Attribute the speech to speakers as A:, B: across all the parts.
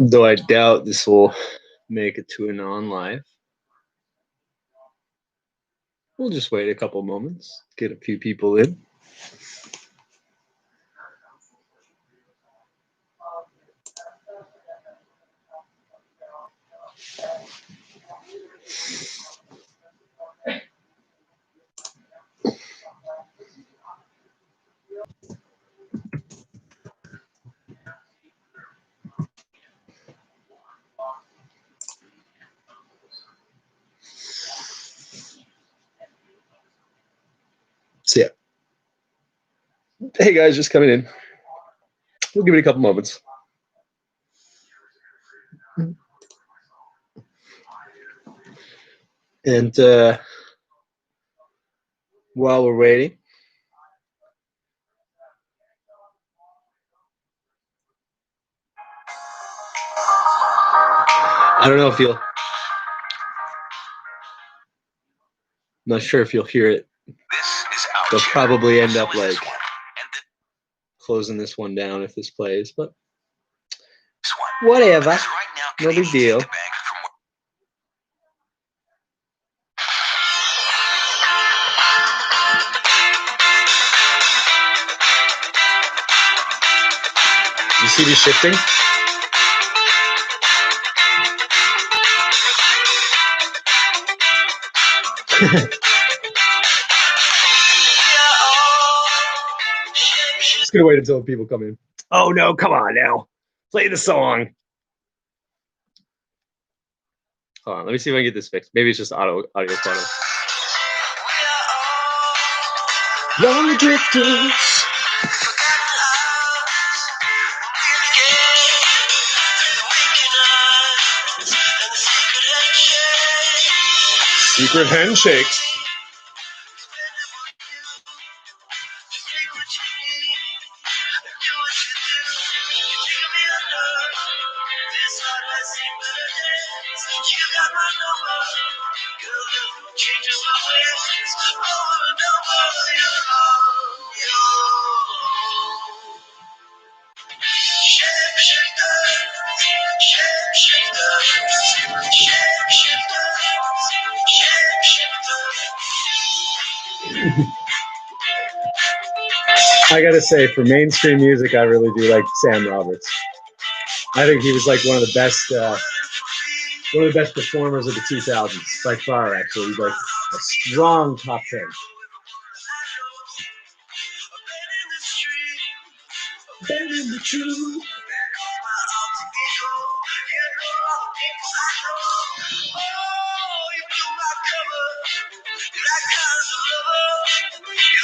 A: Though I doubt this will make it to a non-live. We'll just wait a couple moments, get a few people in. So yeah. Hey guys, just coming in. We'll give it a couple moments. And while we're waiting, I don't know if you'll, not sure if you'll hear it. They'll probably end up like closing this one down if this plays, but whatever, no big deal. You see me shifting? Just gonna wait until people come in. Oh no, come on now. Play the song. Hold on, let me see if I can get this fixed. Maybe it's just audio photo. Long drifters. Secret handshakes. I gotta say, for mainstream music, I really do like Sam Roberts. I think he was like one of the best performers of the 2000s, by far. Actually, he's like a strong top 10. Bending the truth.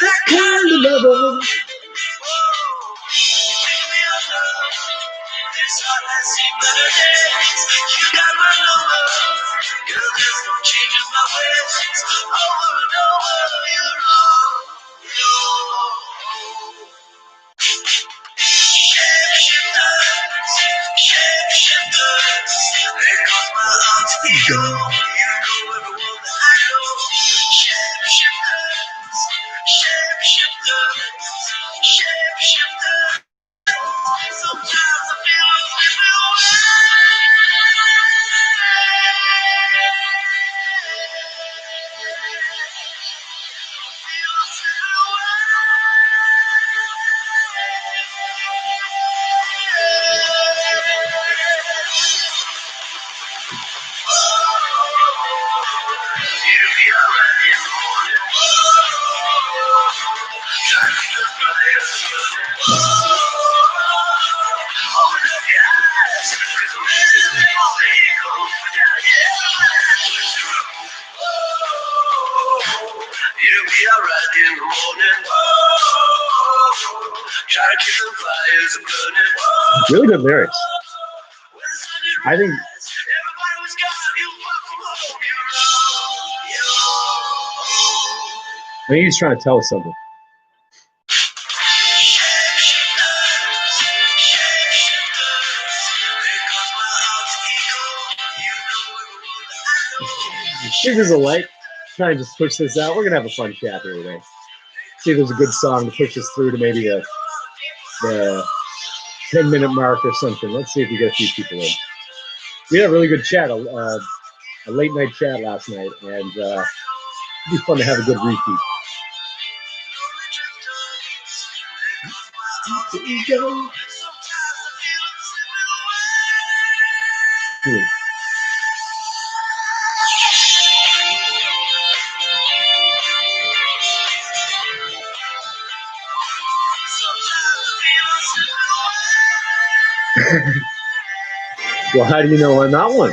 A: That kind of lover. Really good lyrics. I think he's trying to tell us something. Give us a like. Try and just push this out. We're gonna have a fun chat here today. See if there's a good song to push us through to maybe the 10-minute mark or something. Let's see if we get a few people in. We had a really good chat, a late night chat last night, and it'd be fun to have a good repeat. There you go. Well, how do you know I'm not one?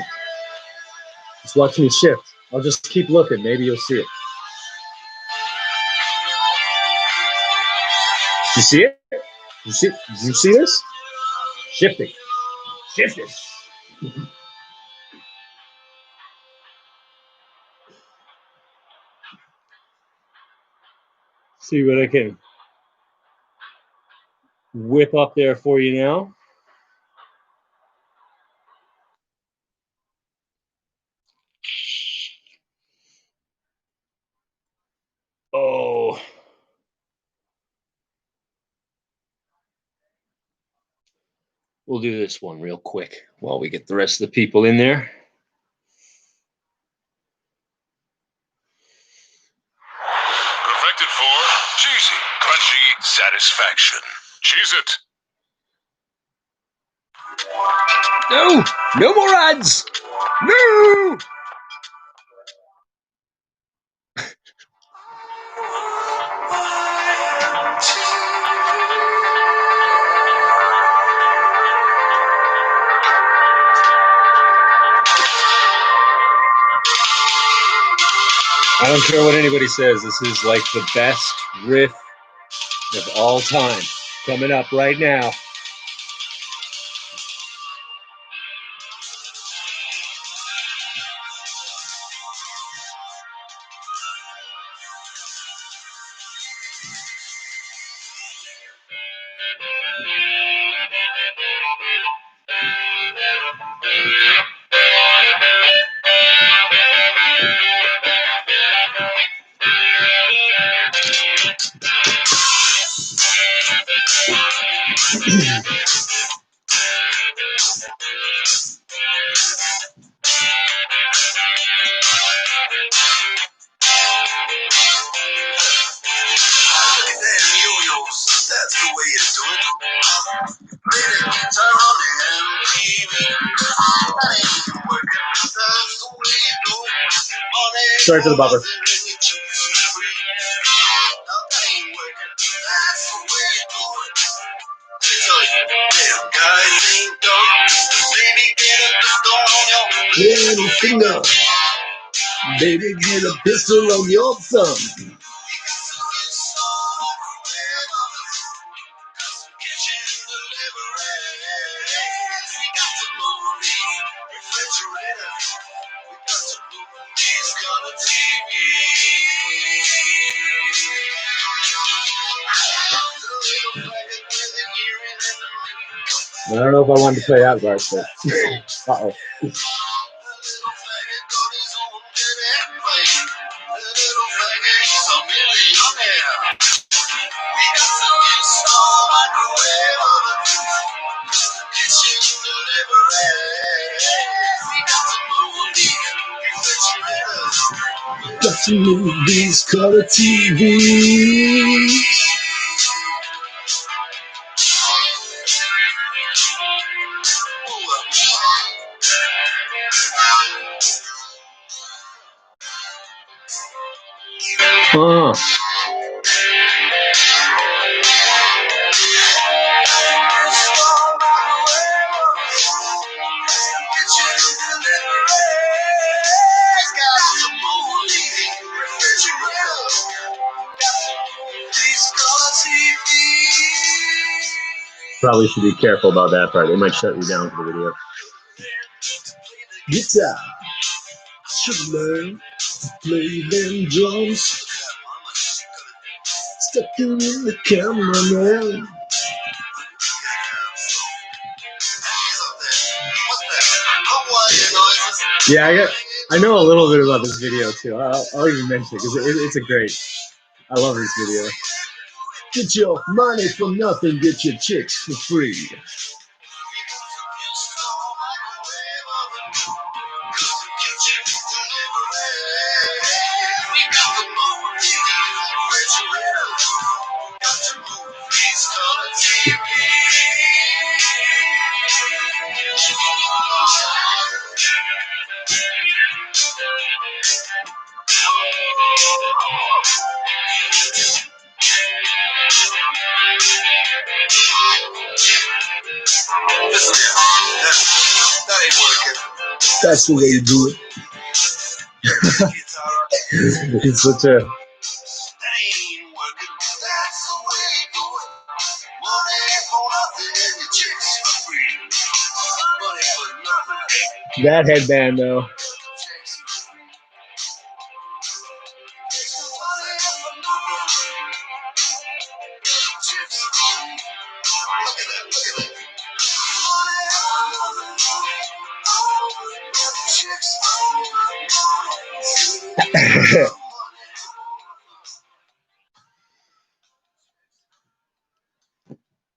A: Just watch me shift. I'll just keep looking. Maybe you'll see it. You see it? Did you see this? Shifting. Shifting. See what I can whip up there for you now. Oh. We'll do this one real quick while we get the rest of the people in there.
B: Perfected for cheesy, crunchy satisfaction. Cheese it.
A: No! No more ads! No! I don't care what anybody says. This is like the best riff of all time. Coming up right now. Sorry for the buffer. Little finger, baby, get a pistol on your thumb. I don't know if I wanted to play that part, but uh-oh. Got some movies, color TV. Probably should be careful about that part. They might shut you down for the video. Guitar. Should learn to play them drums. Stuck in the cameraman. Yeah, I know a little bit about this video too. I'll even mention it because it's a great. I love this video. Get your money for nothing, get your chicks for free.
B: That ain't working.
A: That's the way you do it. It's such a...
B: That ain't working. That's the way you do it. Money for nothing and your chicks for free. Money for nothing.
A: That headband, though.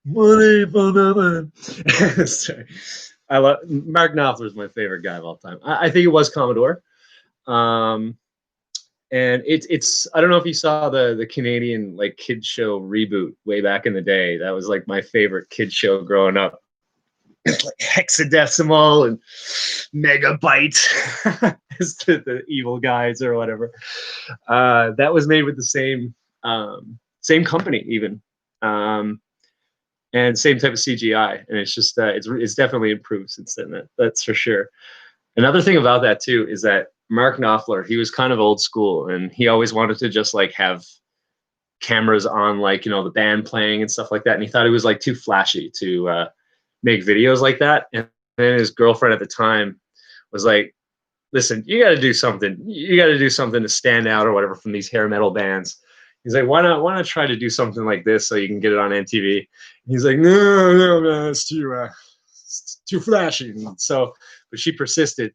A: Money for nothing. Sorry. I love Mark Knopfler is my favorite guy of all time. I think it was Commodore. And it's I don't know if you saw the Canadian like kid show Reboot way back in the day. That was like my favorite kid show growing up. It's like hexadecimal and megabyte as to the evil guys or whatever. That was made with the same company even. And same type of CGI, and it's just it's definitely improved since then. That's for sure. Another thing about that too is that Mark Knopfler, he was kind of old school, and he always wanted to just like have cameras on, like, you know, the band playing and stuff like that, and he thought it was like too flashy to make videos like that. And then his girlfriend at the time was like, "Listen, you got to do something. You got to do something to stand out or whatever from these hair metal bands." He's like, why not try to do something like this so you can get it on MTV? He's like, no, it's too flashy. And so, but she persisted,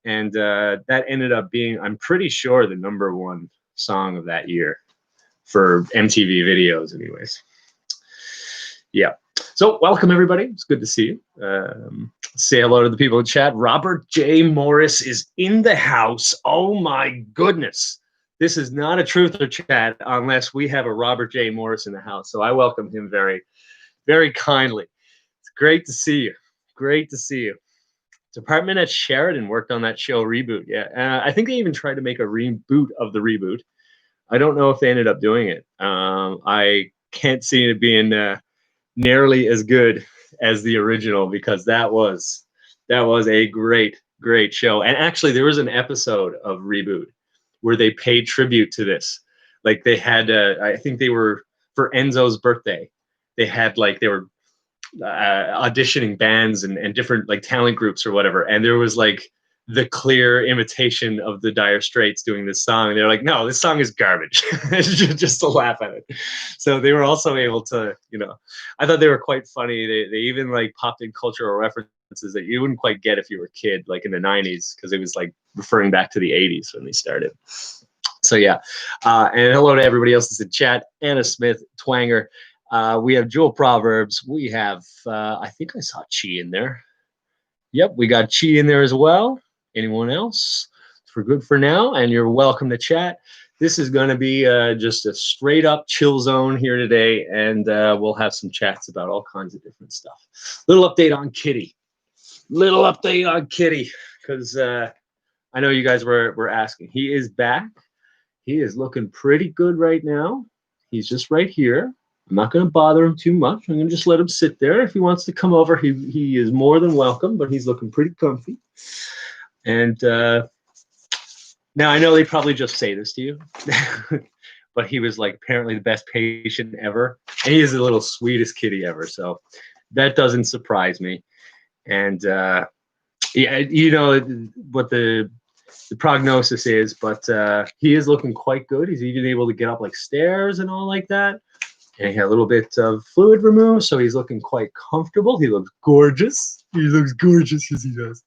A: and that ended up being, I'm pretty sure, the #1 song of that year for MTV videos, anyways. Yeah. So welcome everybody. It's good to see you. Say hello to the people in chat. Robert J. Morris is in the house. Oh my goodness. This is not a truth or chat unless we have a Robert J. Morris in the house. So I welcome him very, very kindly. It's great to see you. Great to see you. Department at Sheridan worked on that show Reboot. Yeah, I think they even tried to make a reboot of the Reboot. I don't know if they ended up doing it. I can't see it being nearly as good as the original, because that was a great show. And actually, there was an episode of Reboot where they paid tribute to this. Like they had, I think they were for Enzo's birthday. They had like, they were auditioning bands and different like talent groups or whatever. And there was like the clear imitation of the Dire Straits doing this song. And they're like, no, this song is garbage. just to laugh at it. So they were also able to, you know, I thought they were quite funny. They even like popped in cultural references that you wouldn't quite get if you were a kid, like in the 90s, because it was like referring back to the 80s when they started. So yeah, and hello to everybody else that's in chat. Anna Smith, Twanger. We have Jewel Proverbs. We have, I think I saw Chi in there. Yep, we got Chi in there as well. Anyone else? For good for now, and you're welcome to chat. This is going to be just a straight up chill zone here today, and we'll have some chats about all kinds of different stuff. Little update on Kitty. Because I know you guys were asking. He is back. He is looking pretty good right now. He's just right here. I'm not going to bother him too much. I'm going to just let him sit there. If he wants to come over, he is more than welcome, but he's looking pretty comfy. And now I know they probably just say this to you, but he was like apparently the best patient ever. And he is the little sweetest kitty ever. So that doesn't surprise me. And yeah, you know what the prognosis is, but he is looking quite good. He's even able to get up like stairs and all like that. And he had a little bit of fluid removed, so he's looking quite comfortable. He looks gorgeous. He looks gorgeous as he does.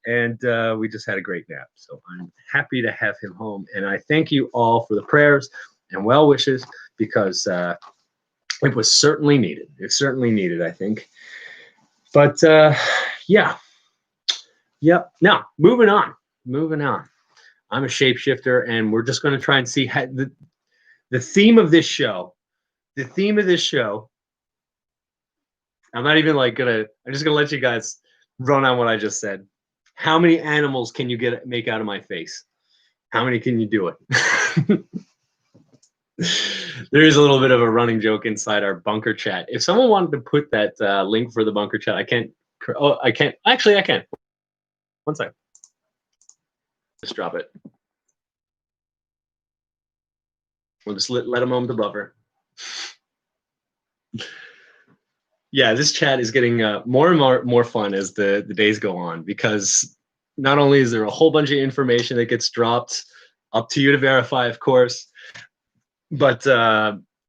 A: And we just had a great nap. So I'm happy to have him home. And I thank you all for the prayers and well wishes, because It was certainly needed. It's certainly needed, I think. But yeah, yep. Now moving on. Moving on. I'm a shapeshifter, and we're just going to try and see how the theme of this show. The theme of this show. I'm not even like gonna. I'm just gonna let you guys run on what I just said. How many animals can you make out of my face? How many can you do it? There is a little bit of a running joke inside our bunker chat. If someone wanted to put that link for the bunker chat, I can't. Oh, I can't. Actually, I can. One second. Just drop it. We'll just let a moment to buffer. Yeah, this chat is getting more and more fun as the days go on, because not only is there a whole bunch of information that gets dropped, up to you to verify, of course, but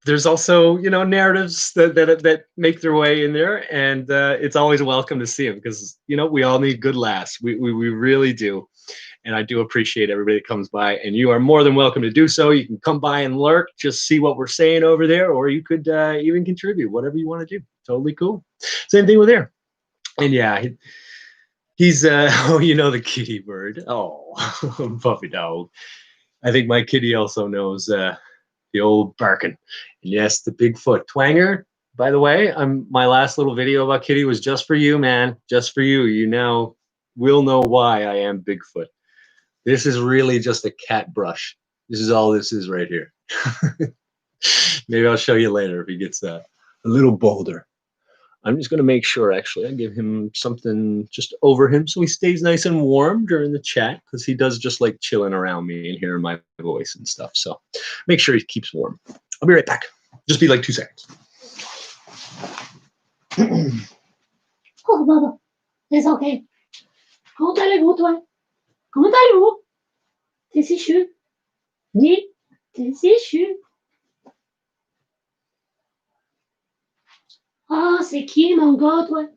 A: there's also, you know, narratives that make their way in there, and it's always welcome to see them, because, you know, we all need good laughs. We really do. And I do appreciate everybody that comes by, and you are more than welcome to do so. You can come by and lurk, just see what we're saying over there, or you could even contribute, whatever you want to do. Totally cool. Same thing with there. And yeah, he's oh, you know, the kitty bird. Oh, puppy dog. I think my kitty also knows the old barking. And yes, the Bigfoot twanger. By the way, my last little video about Kitty was just for you, man. Just for you. You now will know why I am Bigfoot. This is really just a cat brush. This is all this is right here. Maybe I'll show you later if he gets a little bolder. I'm just going to make sure, actually, I give him something just over him so he stays nice and warm during the chat, because he does just like chilling around me and hearing my voice and stuff. So make sure he keeps warm. I'll be right back. Just be like 2 seconds.
B: Oh, Baba, it's okay. Comment allez-vous, toi? Comment allez-vous? T'es si chou. Oui, t'es si chou. Ah, c'est qui, mon gars, toi?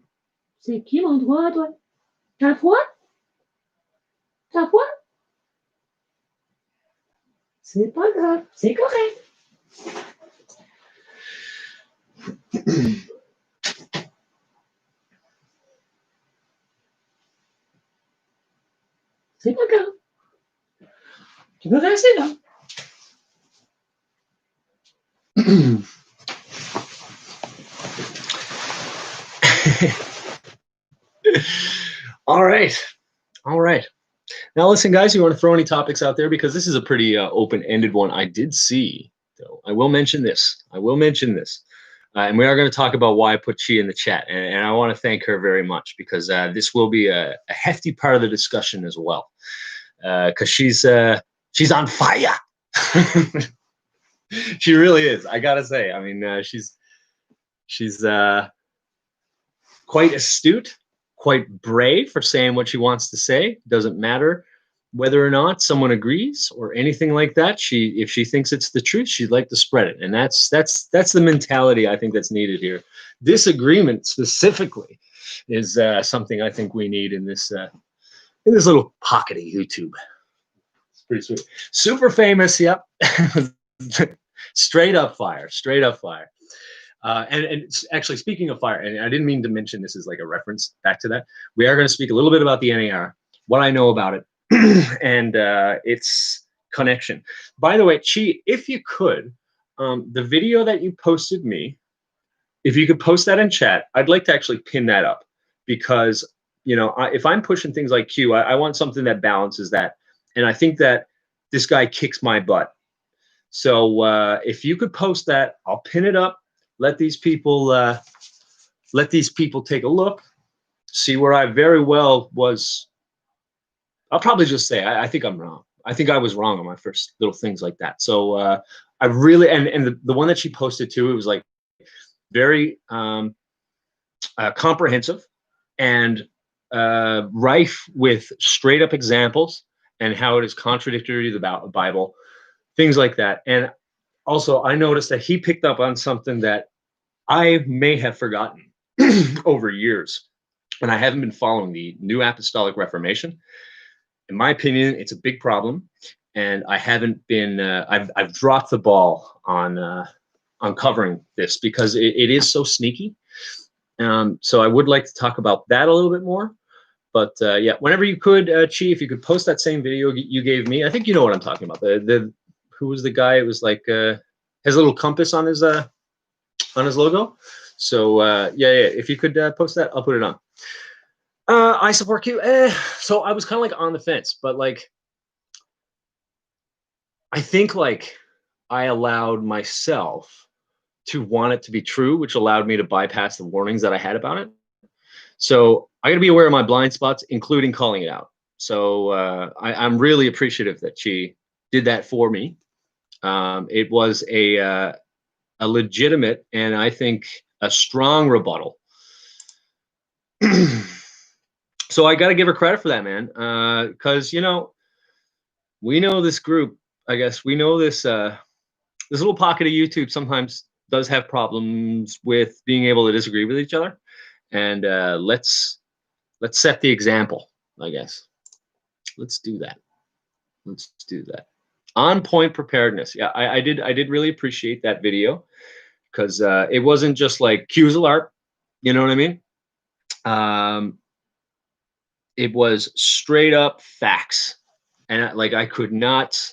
B: C'est qui, mon doigt, toi? T'as froid? T'as froid? C'est pas grave, c'est correct. C'est pas grave. Tu peux rester là.
A: All right. All right. Now, listen, guys, you want to throw any topics out there? Because this is a pretty open-ended one. I did see, though. I will mention this. And we are going to talk about why I put Chi in the chat. And I want to thank her very much, because this will be a hefty part of the discussion as well. Because she's on fire. She really is. I got to say. I mean, she's quite astute, quite brave for saying what she wants to say. Doesn't matter whether or not someone agrees or anything like that. If she thinks it's the truth, she'd like to spread it. And that's the mentality I think that's needed here. Disagreement specifically is something I think we need in this little pocket of YouTube. It's pretty sweet. Super famous, yep. Straight up fire. And it's actually, speaking of fire, and I didn't mean to mention this as like a reference back to that, we are going to speak a little bit about the NAR, what I know about it, and its connection. By the way, Chi, if you could, the video that you posted me, if you could post that in chat, I'd like to actually pin that up, because, you know, if I'm pushing things like Q, I want something that balances that. And I think that this guy kicks my butt. So if you could post that, I'll pin it up. Let these people take a look, see where I very well was. I'll probably just say I think I'm wrong. I think I was wrong on my first little things like that. So I really, and the one that she posted too, it was like very comprehensive and rife with straight up examples and how it is contradictory to the Bible, things like that. And also, I noticed that he picked up on something that I may have forgotten over years, and I haven't been following the New Apostolic Reformation. In my opinion, it's a big problem, and I haven't been. I've dropped the ball on uncovering this, because it is so sneaky. So I would like to talk about that a little bit more. But yeah, whenever you could, Chi, if you could post that same video you gave me. I think you know what I'm talking about. The who was the guy? It was like has a little compass on his logo. So yeah, if you could post that, I'll put it on. I support Q. So I was kind of like on the fence, but like I think like I allowed myself to want it to be true, which allowed me to bypass the warnings that I had about it. So I got to be aware of my blind spots, including calling it out. So I'm really appreciative that she did that for me. It was a legitimate and I think a strong rebuttal. So I got to give her credit for that, man. Because you know, we know this group. I guess we know this this little pocket of YouTube sometimes does have problems with being able to disagree with each other, and let's set the example. I guess let's do that. Let's do that. On point preparedness. Yeah, I did really appreciate that video, because it wasn't just like cues alert. You know what I mean? It was straight up facts, and like I could not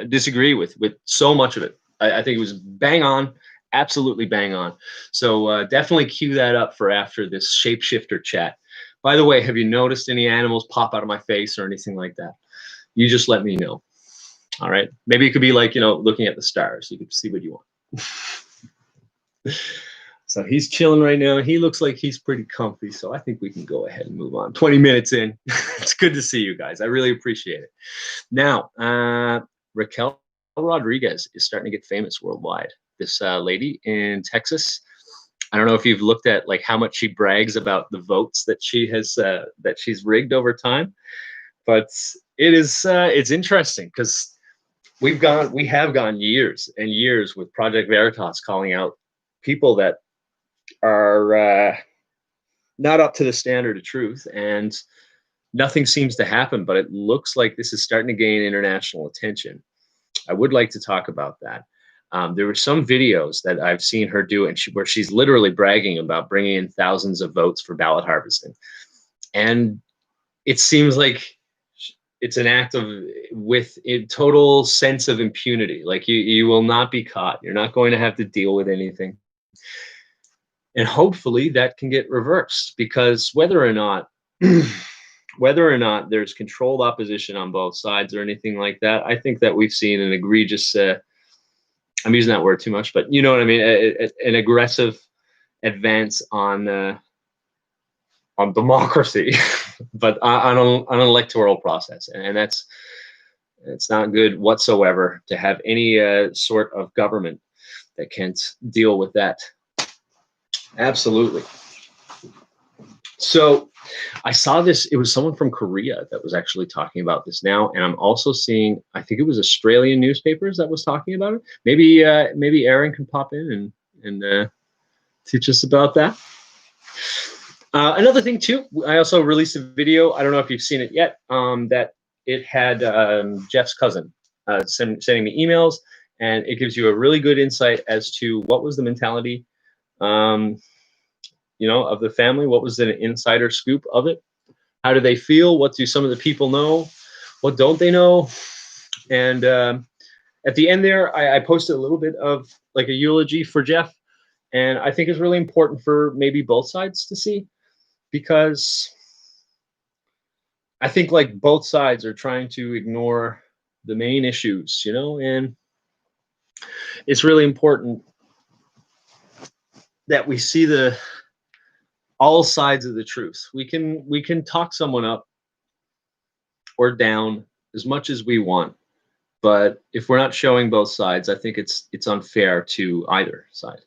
A: disagree with so much of it. I think it was bang on, absolutely bang on. So definitely cue that up for after this Shapeshifter chat. By the way, have you noticed any animals pop out of my face or anything like that? You just let me know. All right. Maybe it could be like, you know, looking at the stars. You can see what you want. So he's chilling right now. He looks like he's pretty comfy. So I think we can go ahead and move on. 20 minutes in. It's good to see you guys. I really appreciate it. Now, Raquel Rodriguez is starting to get famous worldwide. This lady in Texas. I don't know if you've looked at like how much she brags about the votes that she has that she's rigged over time, but it is it's interesting because we have gone years and years with Project Veritas calling out people that are not up to the standard of truth, and nothing seems to happen. But it looks like this is starting to gain international attention. I would like to talk about that. There were some videos that I've seen her do, and where she's literally bragging about bringing in thousands of votes for ballot harvesting, and it seems like it's an act of with a total sense of impunity. Like you will not be caught. You're not going to have to deal with anything. And hopefully that can get reversed, because whether or not there's controlled opposition on both sides or anything like that, I think that we've seen an egregious, I'm using that word too much, but you know what I mean, an aggressive advance on democracy, but on an electoral process. And it's not good whatsoever to have any sort of government that can't deal with that. Absolutely. So I saw this, it was someone from Korea that was actually talking about this now. And I'm also seeing, I think it was Australian newspapers that was talking about it. Maybe Aaron can pop in and teach us about that. Another thing too, I also released a video, I don't know if you've seen it yet, that it had Jeff's cousin sending me emails, and it gives you a really good insight as to what was the mentality you know, of the family. What was the insider scoop of it? How do they feel? What do some of the people know? What don't they know? And at the end there, I posted a little bit of like a eulogy for Jeff. And I think it's really important for maybe both sides to see, because I think like both sides are trying to ignore the main issues, you know, and it's really important that we see all sides of the truth. We can talk someone up or down as much as we want, but if we're not showing both sides, I think it's unfair to either side.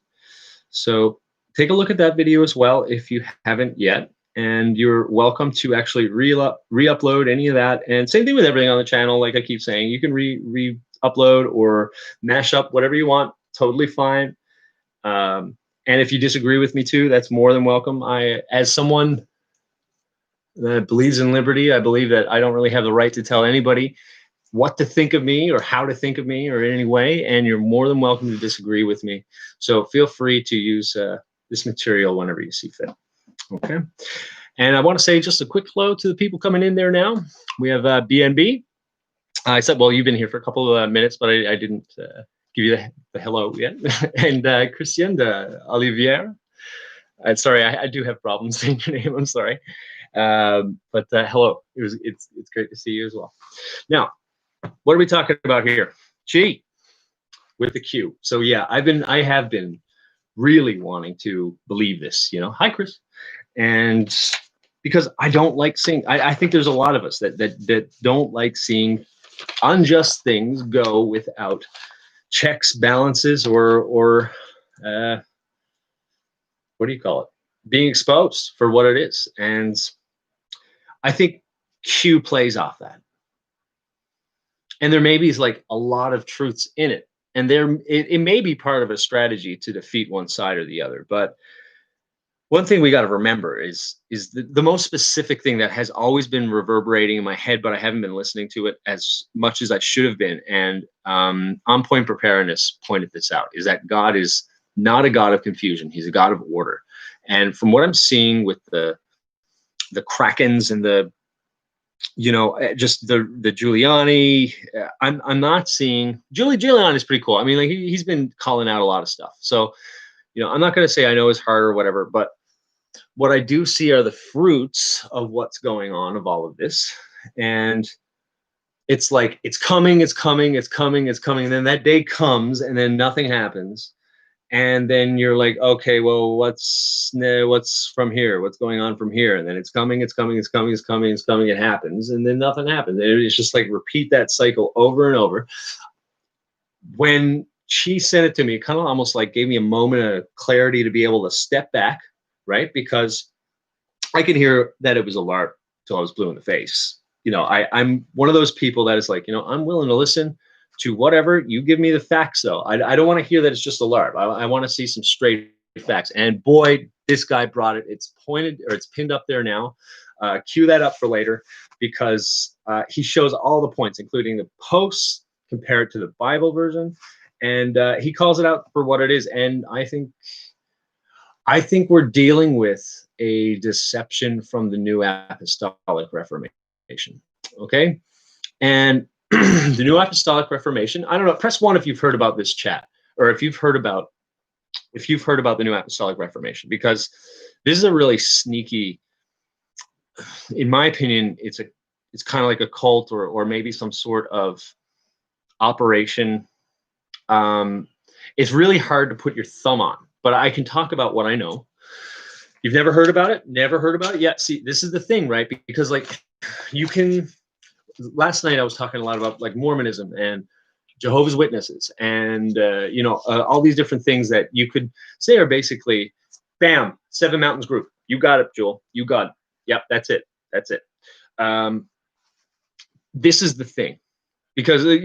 A: So take a look at that video as well if you haven't yet, and you're welcome to actually re-upload any of that. And same thing with everything on the channel. Like I keep saying, you can re-upload or mash up whatever you want. Totally fine. And if you disagree with me too, that's more than welcome. As someone that believes in liberty, I believe that I don't really have the right to tell anybody what to think of me or how to think of me or in any way, and you're more than welcome to disagree with me. So feel free to use this material whenever you see fit. Okay. And I want to say just a quick hello to the people coming in there now. We have BNB. I said, well, you've been here for a couple of minutes, but I didn't give you the hello yet. And Christian de Olivier. Sorry, I do have problems saying your name. I'm sorry. But hello. It's great to see you as well. Now, what are we talking about here? Chi with the Q. So yeah, I have been really wanting to believe this. Hi, Chris. And because I don't like seeing, I think there's a lot of us that don't like seeing unjust things go without checks, balances, or what do you call it? Being exposed for what it is. And I think Q plays off that. And there maybe is like a lot of truths in it. And it may be part of a strategy to defeat one side or the other. But one thing we got to remember is the most specific thing that has always been reverberating in my head, but I haven't been listening to it as much as I should have been. And On Point Preparedness pointed this out, is that God is not a God of confusion. He's a God of order. And from what I'm seeing with the Krakens and just the Giuliani, I'm not seeing Giuliani is pretty cool. I mean, like he's been calling out a lot of stuff. So, I'm not going to say I know his heart or whatever, but what I do see are the fruits of what's going on of all of this. And it's like, it's coming. And then that day comes and then nothing happens. And then you're like, okay, well, what's from here? What's going on from here? And then it's coming. It happens. And then nothing happens. It's just like repeat that cycle over and over. When she sent it to me, it kind of almost like gave me a moment of clarity to be able to step back, right? Because I could hear that it was a LARP till I was blue in the face. I'm one of those people that is like, I'm willing to listen to whatever you give me the facts, though. I don't want to hear that it's just a LARP. I want to see some straight facts. And boy, this guy brought it. It's pointed, or it's pinned up there now. Cue that up for later, because he shows all the points, including the posts compared to the Bible version. And he calls it out for what it is. And I think we're dealing with a deception from the New Apostolic Reformation. Okay. And the New Apostolic Reformation, I don't know, press 1 if you've heard about this chat, or if you've heard about the New Apostolic Reformation, because this is a really sneaky, in my opinion, it's kind of like a cult or maybe some sort of operation. It's really hard to put your thumb on, but I can talk about what I know. You've never heard about it? Never heard about it? Yeah, see, this is the thing, right? Because like you can, last night I was talking a lot about like Mormonism and Jehovah's Witnesses and, all these different things that you could say are basically, bam, Seven Mountains Group. You got it, Joel. You got it. Yep, that's it. This is the thing, because it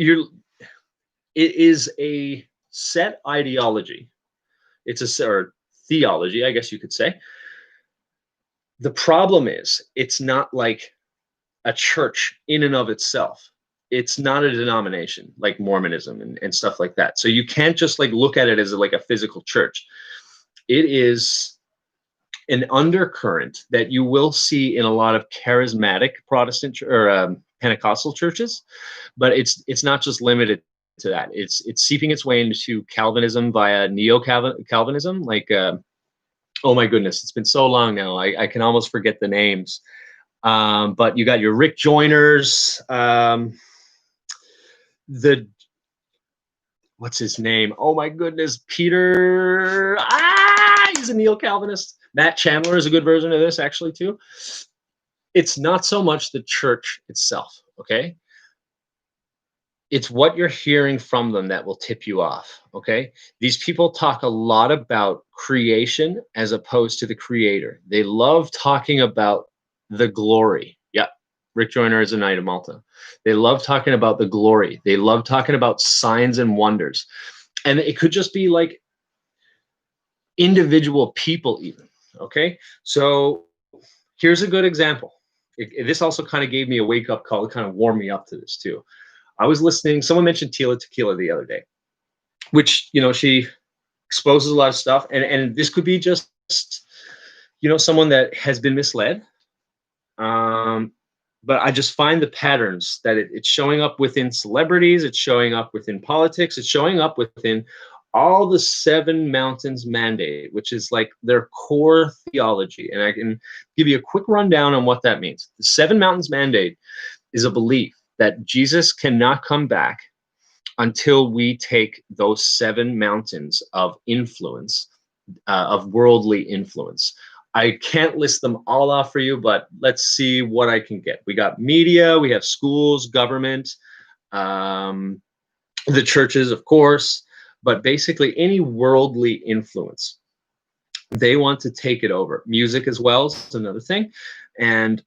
A: is a set ideology. It's or theology, I guess you could say. The problem is it's not like a church in and of itself. It's not a denomination like Mormonism and stuff like that. So you can't just like look at it as like a physical church. It is an undercurrent that you will see in a lot of charismatic Protestant or Pentecostal churches, but it's not just limited to that. It's seeping its way into Calvinism via neo-Calvinism. Like, oh my goodness, it's been so long now. I can almost forget the names. But you got your Rick Joyners, what's his name? Oh my goodness, Peter. He's a neo-Calvinist. Matt Chandler is a good version of this actually too. It's not so much the church itself, okay? It's what you're hearing from them that will tip you off, okay? These people talk a lot about creation as opposed to the creator. They love talking about the glory. Yeah, Rick Joyner is a Knight of Malta. They love talking about the glory. They love talking about signs and wonders. And it could just be like individual people even, okay? So here's a good example. This also kind of gave me a wake-up call. It kind of warmed me up to this too. I was listening. Someone mentioned Tila Tequila the other day, which, she exposes a lot of stuff. And this could be just, someone that has been misled. But I just find the patterns that it's showing up within celebrities, it's showing up within politics, it's showing up within all the Seven Mountains Mandate, which is like their core theology. And I can give you a quick rundown on what that means. The Seven Mountains Mandate is a belief that Jesus cannot come back until we take those seven mountains of influence, of worldly influence. I can't list them all off for you, but let's see what I can get. We got media, we have schools, government, the churches, of course, but basically any worldly influence. They want to take it over. Music as well is another thing. And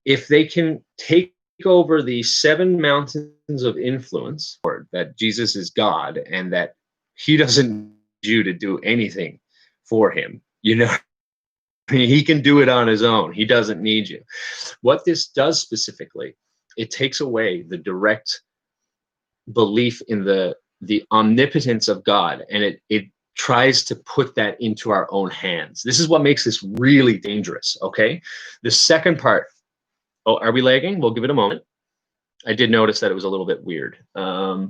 A: if they can take over the seven mountains of influence, or that Jesus is God and that he doesn't need you to do anything for him, he can do it on his own. He doesn't need you. What this does specifically, it takes away the direct belief in the omnipotence of God, and it tries to put that into our own hands. This is what makes this really dangerous, okay? The second part, oh, are we lagging? We'll give it a moment. I did notice that it was a little bit weird. Let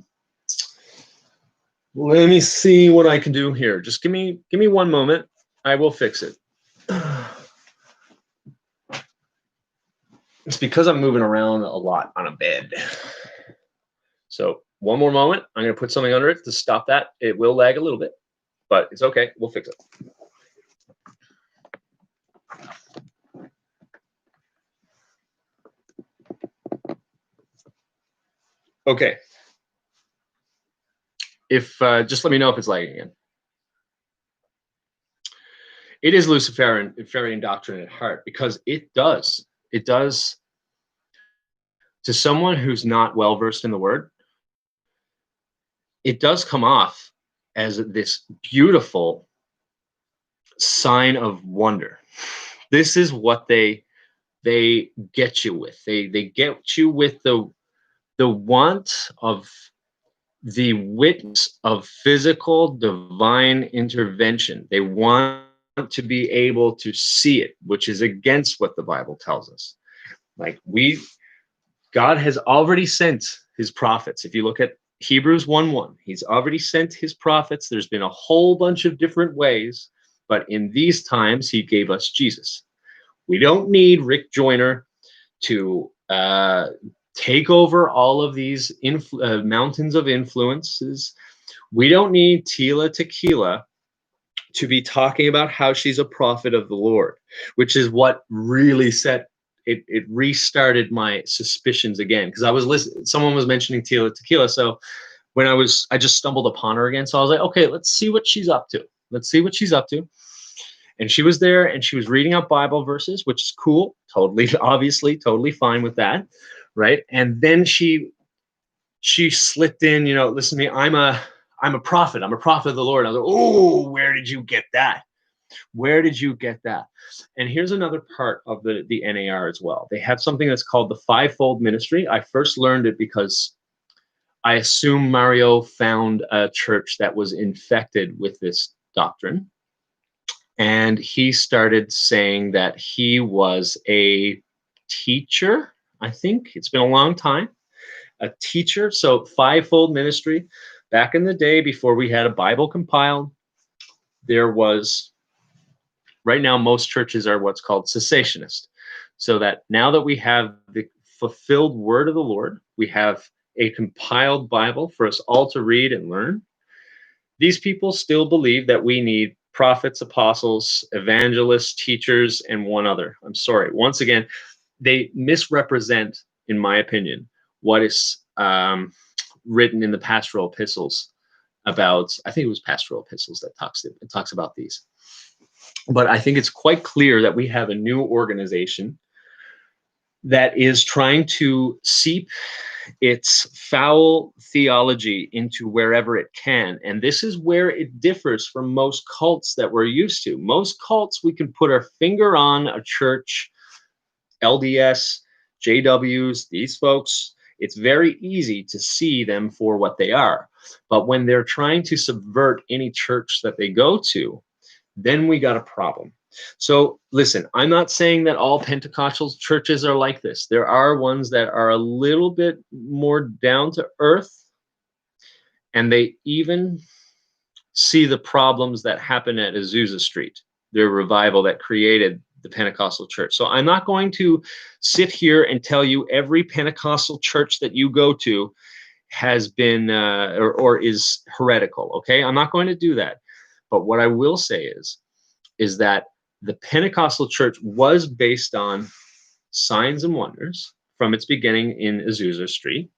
A: me see what I can do here. Just give me 1 moment. I will fix it. It's because I'm moving around a lot on a bed. So 1 more moment. I'm going to put something under it to stop that. It will lag a little bit, but it's okay. We'll fix it. Okay. If just let me know if it's lagging again. It is Luciferian doctrine at heart, because it does to someone who's not well versed in the word, it does come off as this beautiful sign of wonder. This is what they get you with. They get you with the want of the witness of physical divine intervention. They want to be able to see it, which is against what the Bible tells us. Like God has already sent his prophets. If you look at Hebrews 1:1, he's already sent his prophets. There's been a whole bunch of different ways, but in these times, he gave us Jesus. We don't need Rick Joyner to take over all of these mountains of influences. We don't need Tila Tequila to be talking about how she's a prophet of the Lord, which is what really it restarted my suspicions again, because I was listening. Someone was mentioning Tila Tequila, so when I just stumbled upon her again. So I was like, okay, let's see what she's up to. And she was there, and she was reading out Bible verses, which is cool. Obviously, totally fine with that, right? And then she slipped in, listen to me, I'm a prophet. I'm a prophet of the Lord. I was like, oh, where did you get that? Where did you get that? And here's another part of the NAR as well. They have something that's called the fivefold ministry. I first learned it because I assume Mario found a church that was infected with this doctrine. And he started saying that he was a teacher. I think it's been a long time. A teacher. So fivefold ministry. Back in the day, before we had a Bible compiled, there was, right now, most churches are what's called cessationist. So that now that we have the fulfilled word of the Lord, we have a compiled Bible for us all to read and learn. These people still believe that we need prophets, apostles, evangelists, teachers, and one other. I'm sorry. Once again, they misrepresent, in my opinion, what is written in the pastoral epistles about. I think it was pastoral epistles that talks about these. But I think it's quite clear that we have a new organization that is trying to seep its foul theology into wherever it can. And this is where it differs from most cults that we're used to. Most cults, we can put our finger on a church, LDS, JWs, these folks. it's very easy to see them for what they are. But when they're trying to subvert any church that they go to, then we got a problem. So listen, I'm not saying that all Pentecostal churches are like this. There are ones that are a little bit more down to earth, and they even see the problems that happen at Azusa Street, their revival that created the Pentecostal church. So I'm not going to sit here and tell you every Pentecostal church that you go to has been or is heretical. Okay, I'm not going to do that. But what I will say is that the Pentecostal church was based on signs and wonders from its beginning in Azusa Street.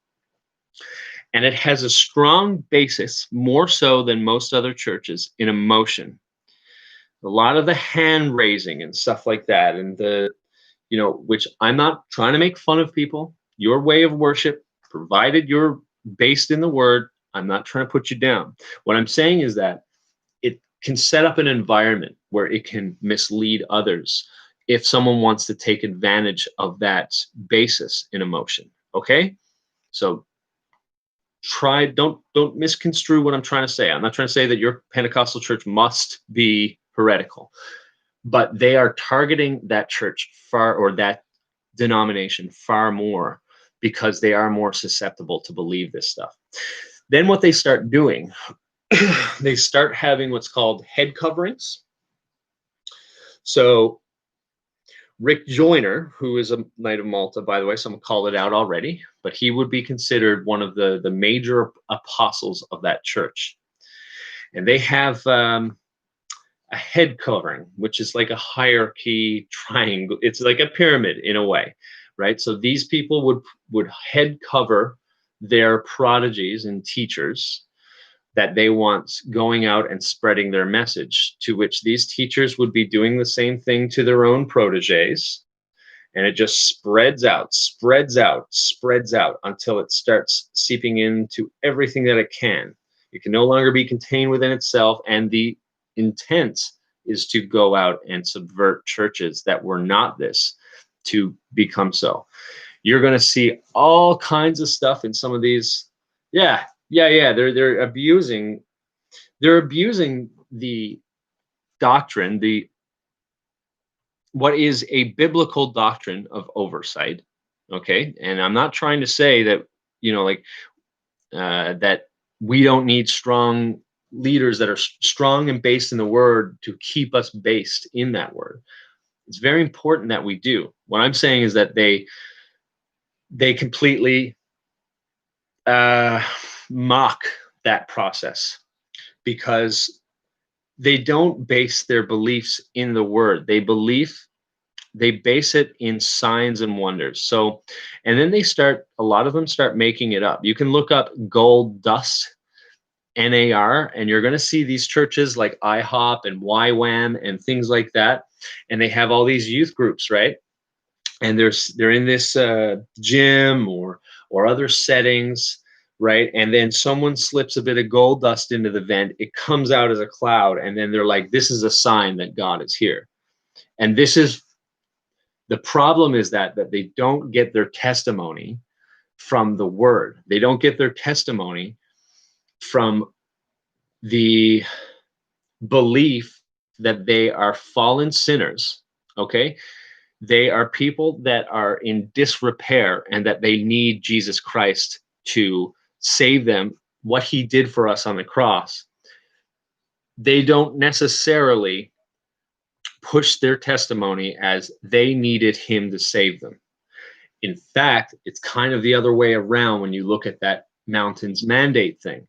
A: And it has a strong basis, more so than most other churches, in emotion. A lot of the hand raising and stuff like that, and which I'm not trying to make fun of people. Your way of worship, provided you're based in the word, I'm not trying to put you down. What I'm saying is that it can set up an environment where it can mislead others if someone wants to take advantage of that basis in emotion. Okay? So don't misconstrue what I'm trying to say. I'm not trying to say that your Pentecostal church must be heretical, but they are targeting that church or that denomination far more because they are more susceptible to believe this stuff. Then what they start doing, they start having what's called head coverings. So Rick Joyner, who is a Knight of Malta, by the way, someone called it out already, but he would be considered one of the major apostles of that church. And they have a head covering, which is like a hierarchy triangle. It's like a pyramid in a way, right? So these people would head cover their prodigies and teachers that they want going out and spreading their message, to which these teachers would be doing the same thing to their own proteges. And it just spreads out, spreads out, spreads out until it starts seeping into everything that it can. It can no longer be contained within itself. And the intent is to go out and subvert churches that were not this to become so. You're going to see all kinds of stuff in some of these. Yeah. They're abusing the doctrine, what is a biblical doctrine of oversight. Okay, and I'm not trying to say that that we don't need strong leaders that are strong and based in the word to keep us based in that word. It's very important that we do. What I'm saying is that they completely mock that process because they don't base their beliefs in the word. They base it in signs and wonders. So, and then a lot of them start making it up. You can look up gold dust, NAR, and you're going to see these churches like IHOP and YWAM and things like that. And they have all these youth groups, right? And they're in this gym or other settings, right? And then someone slips a bit of gold dust into the vent. It comes out as a cloud. And then they're like, this is a sign that God is here. And the problem is that they don't get their testimony from the word. They don't get their testimony from the belief that they are fallen sinners, okay? They are people that are in disrepair and that they need Jesus Christ to save them, what he did for us on the cross. They don't necessarily push their testimony as they needed him to save them. In fact, it's kind of the other way around when you look at that mountains mandate thing.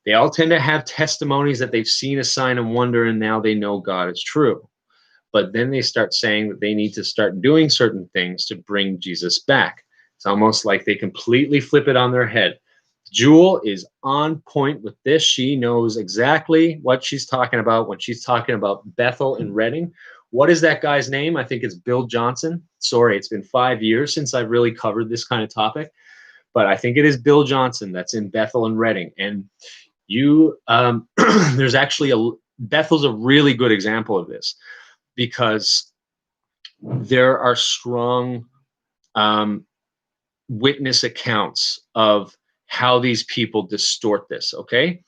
A: They all tend to have testimonies that they've seen a sign and wonder and now they know God is true. But then they start saying that they need to start doing certain things to bring Jesus back. It's almost like they completely flip it on their head. Jewel is on point with this. She knows exactly what she's talking about when she's talking about Bethel and Redding. What is that guy's name? I think it's Bill Johnson. Sorry, it's been 5 years since I've really covered this kind of topic, but I think it is Bill Johnson that's in Bethel and Redding. And there's actually Bethel's a really good example of this because there are strong witness accounts of how these people distort this. Okay,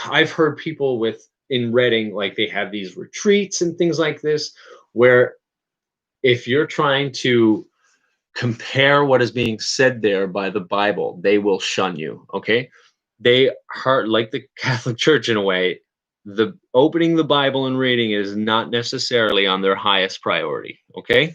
A: I've heard people in Reading, like they have these retreats and things like this, where if you're trying to compare what is being said there by the Bible, they will shun you. Okay, they are like the Catholic Church in a way. The opening the Bible and reading is not necessarily on their highest priority. Okay,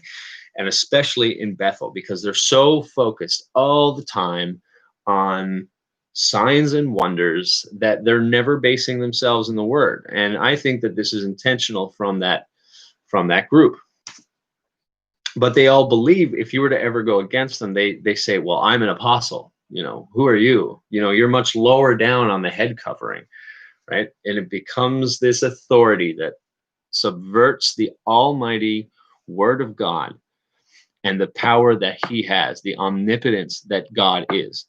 A: and especially in Bethel, because they're so focused all the time on signs and wonders that they're never basing themselves in the Word. And I think that this is intentional from that group. But they all believe, if you were to ever go against them, they say, well, I'm an apostle. Who are you? You're much lower down on the head covering, right? And it becomes this authority that subverts the almighty Word of God and the power that he has, the omnipotence that God is,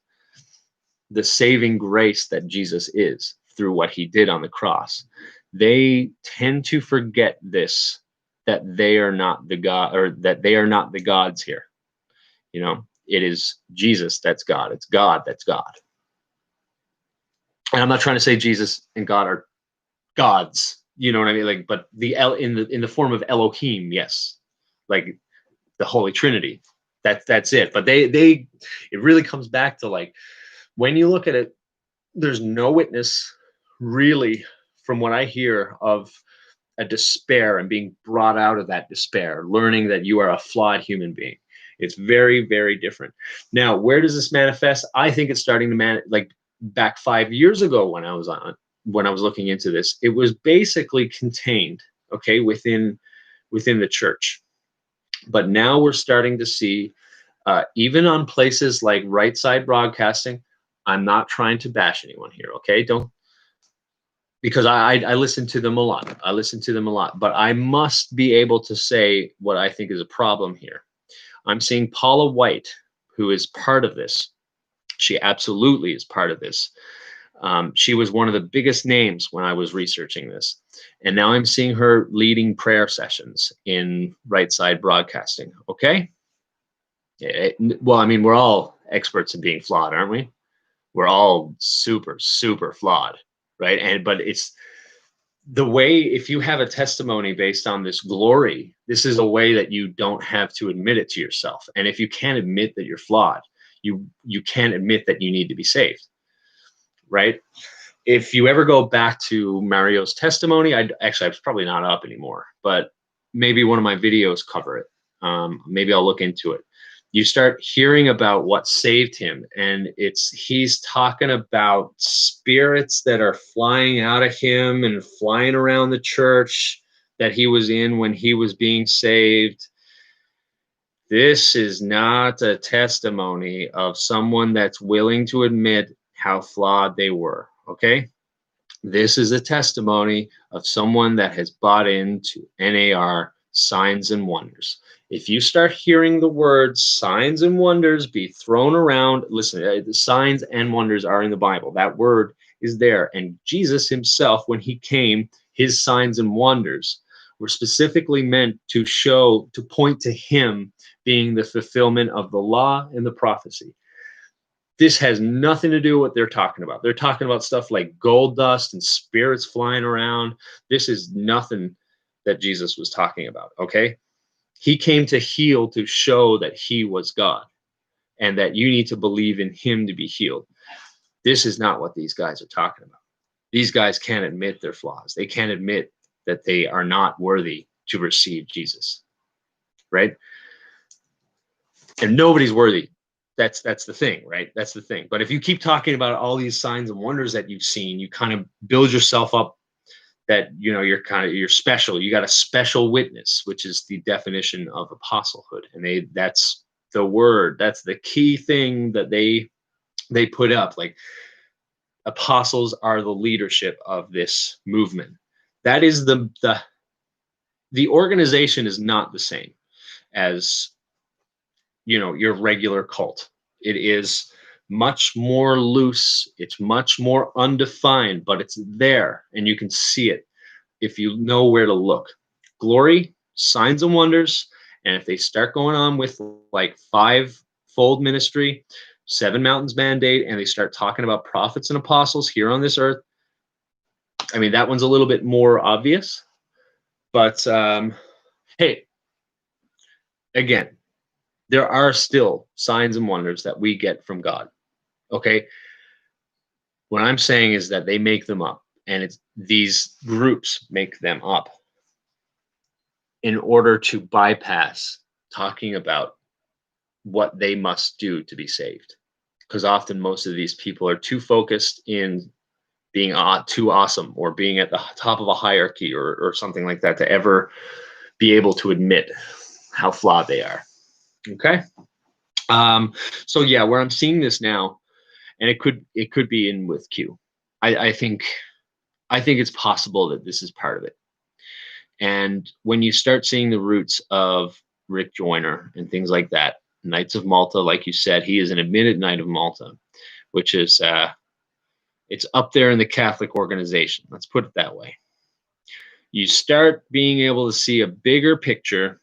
A: the saving grace that Jesus is through what he did on the cross. They tend to forget this, that they are not the God, or that they are not the gods here. It is Jesus that's God. It's God that's God. And I'm not trying to say Jesus and God are gods. You know what I mean? Like, but in the form of Elohim, yes, like the Holy Trinity. That's it. But it really comes back to, like, when you look at it, there's no witness really, from what I hear, of a despair and being brought out of that despair, learning that you are a flawed human being. It's very, very different. Now, where does this manifest? I think it's starting to like back 5 years ago when I was looking into this, it was basically contained, okay, within the church. But now we're starting to see, even on places like Right Side Broadcasting. I'm not trying to bash anyone here, okay? Because I listen to them a lot. But I must be able to say what I think is a problem here. I'm seeing Paula White, who is part of this. She absolutely is part of this. She was one of the biggest names when I was researching this. And now I'm seeing her leading prayer sessions in Right Side Broadcasting. Okay. Well, I mean, we're all experts in being flawed, aren't we? We're all super, super flawed, right? But it's the way, if you have a testimony based on this glory, this is a way that you don't have to admit it to yourself. And if you can't admit that you're flawed, you can't admit that you need to be saved, right? If you ever go back to Mario's testimony, it's probably not up anymore, but maybe one of my videos cover it. Maybe I'll look into it. You start hearing about what saved him, and he's talking about spirits that are flying out of him and flying around the church that he was in when he was being saved. This is not a testimony of someone that's willing to admit how flawed they were, okay? This is a testimony of someone that has bought into NAR, signs and wonders. If you start hearing the words signs and wonders be thrown around, listen, the signs and wonders are in the Bible. That word is there. And Jesus himself, when he came, his signs and wonders were specifically meant to point to him being the fulfillment of the law and the prophecy. This has nothing to do with what they're talking about. They're talking about stuff like gold dust and spirits flying around. This is nothing that Jesus was talking about, okay? He came to heal, to show that he was God and that you need to believe in him to be healed. This is not what these guys are talking about. These guys can't admit their flaws. They can't admit that they are not worthy to receive Jesus, right? And nobody's worthy. That's the thing, right? That's the thing. But if you keep talking about all these signs and wonders that you've seen, you kind of build yourself up that you're special. You got a special witness, which is the definition of apostlehood. And that's the word. That's the key thing that they put up. Like, apostles are the leadership of this movement. That is the organization is not the same as your regular cult. It is much more loose. It's much more undefined, but it's there and you can see it if you know where to look. Glory, signs and wonders, And if they start going on with like 5-fold ministry, 7 mountains mandate, and they start talking about prophets and apostles here on this earth, I mean, that one's a little bit more obvious. But hey, again, there are still signs and wonders that we get from God. Okay. What I'm saying is that they make them up, and it's these groups make them up in order to bypass talking about what they must do to be saved. Because often most of these people are too focused in being too awesome or being at the top of a hierarchy or something like that to ever be able to admit how flawed they are. Okay. So yeah, where I'm seeing this now, and it could be in with Q. I think it's possible that this is part of it. And when you start seeing the roots of Rick Joyner and things like that, Knights of Malta, like you said, he is an admitted Knight of Malta, which is it's up there in the Catholic organization. Let's put it that way. You start being able to see a bigger picture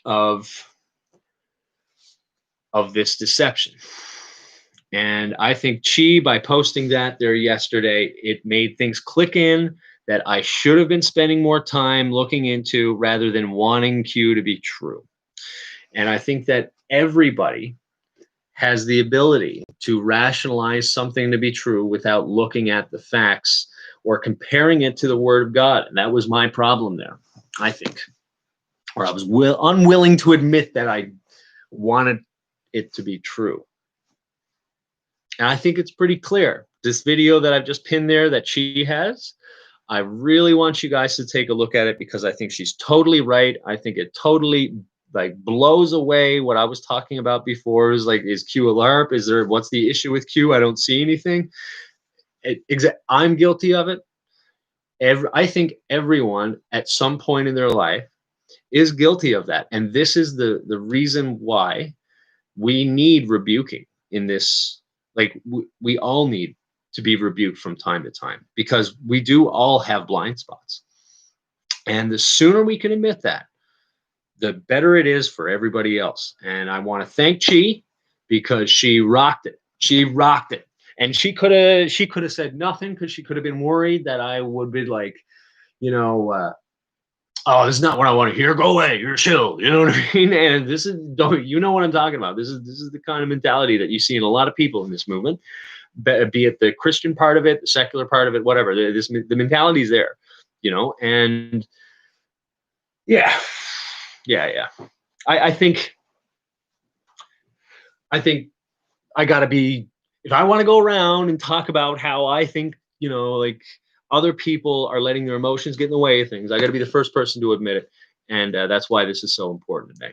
A: of this deception. And I think Chi, by posting that there yesterday, it made things click in that I should have been spending more time looking into rather than wanting Q to be true. And I think that everybody has the ability to rationalize something to be true without looking at the facts or comparing it to the Word of God. And that was my problem there, I think. Or I was unwilling to admit that I wanted it to be true. And I think it's pretty clear. This video that I've just pinned there that she has, I really want you guys to take a look at it because I think she's totally right. I think it totally like blows away what I was talking about before. Is like, is Q a LARP? What's the issue with Q? I don't see anything. I'm guilty of it. I think everyone at some point in their life is guilty of that. And this is the reason why we need rebuking in this. Like we all need to be rebuked from time to time because we do all have blind spots. And the sooner we can admit that, the better it is for everybody else. And I want to thank Chi because she rocked it. She rocked it. And she could have said nothing because she could have been worried that I would be like, oh, this is not what I want to hear. Go away. You're a shill. You know what I mean? And this is, you know what I'm talking about. This is the kind of mentality that you see in a lot of people in this movement, be it the Christian part of it, the secular part of it, whatever. The mentality is there, and yeah. I think I gotta be, if I want to go around and talk about how I think, like other people are letting their emotions get in the way of things, I got to be the first person to admit it. And that's why this is so important today.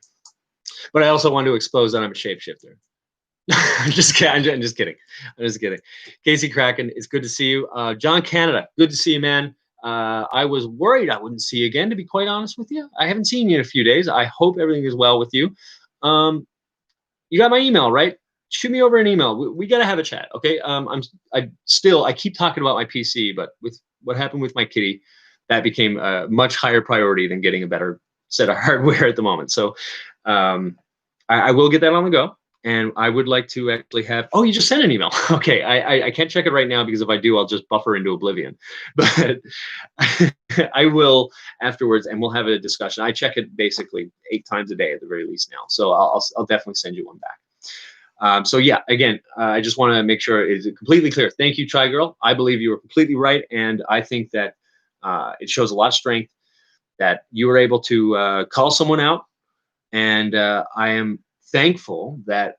A: But I also want to expose that I'm a shapeshifter. I'm just kidding. Casey Kraken, it's good to see you. John Canada, good to see you, man. I was worried I wouldn't see you again, to be quite honest with you. I haven't seen you in a few days. I hope everything is well with you. You got my email, right? Shoot me over an email. We got to have a chat, okay? I keep talking about my PC, but with what happened with my kitty, that became a much higher priority than getting a better set of hardware at the moment. So I will get that on the go. And I would like to actually have, oh, you just sent an email. Okay, I can't check it right now because if I do, I'll just buffer into oblivion. But I will afterwards, and we'll have a discussion. I check it basically 8 times a day at the very least now. So I'll definitely send you one back. So yeah, again, I just want to make sure it's completely clear. Thank you, Try Girl. I believe you were completely right. And I think that it shows a lot of strength that you were able to call someone out. And I am thankful that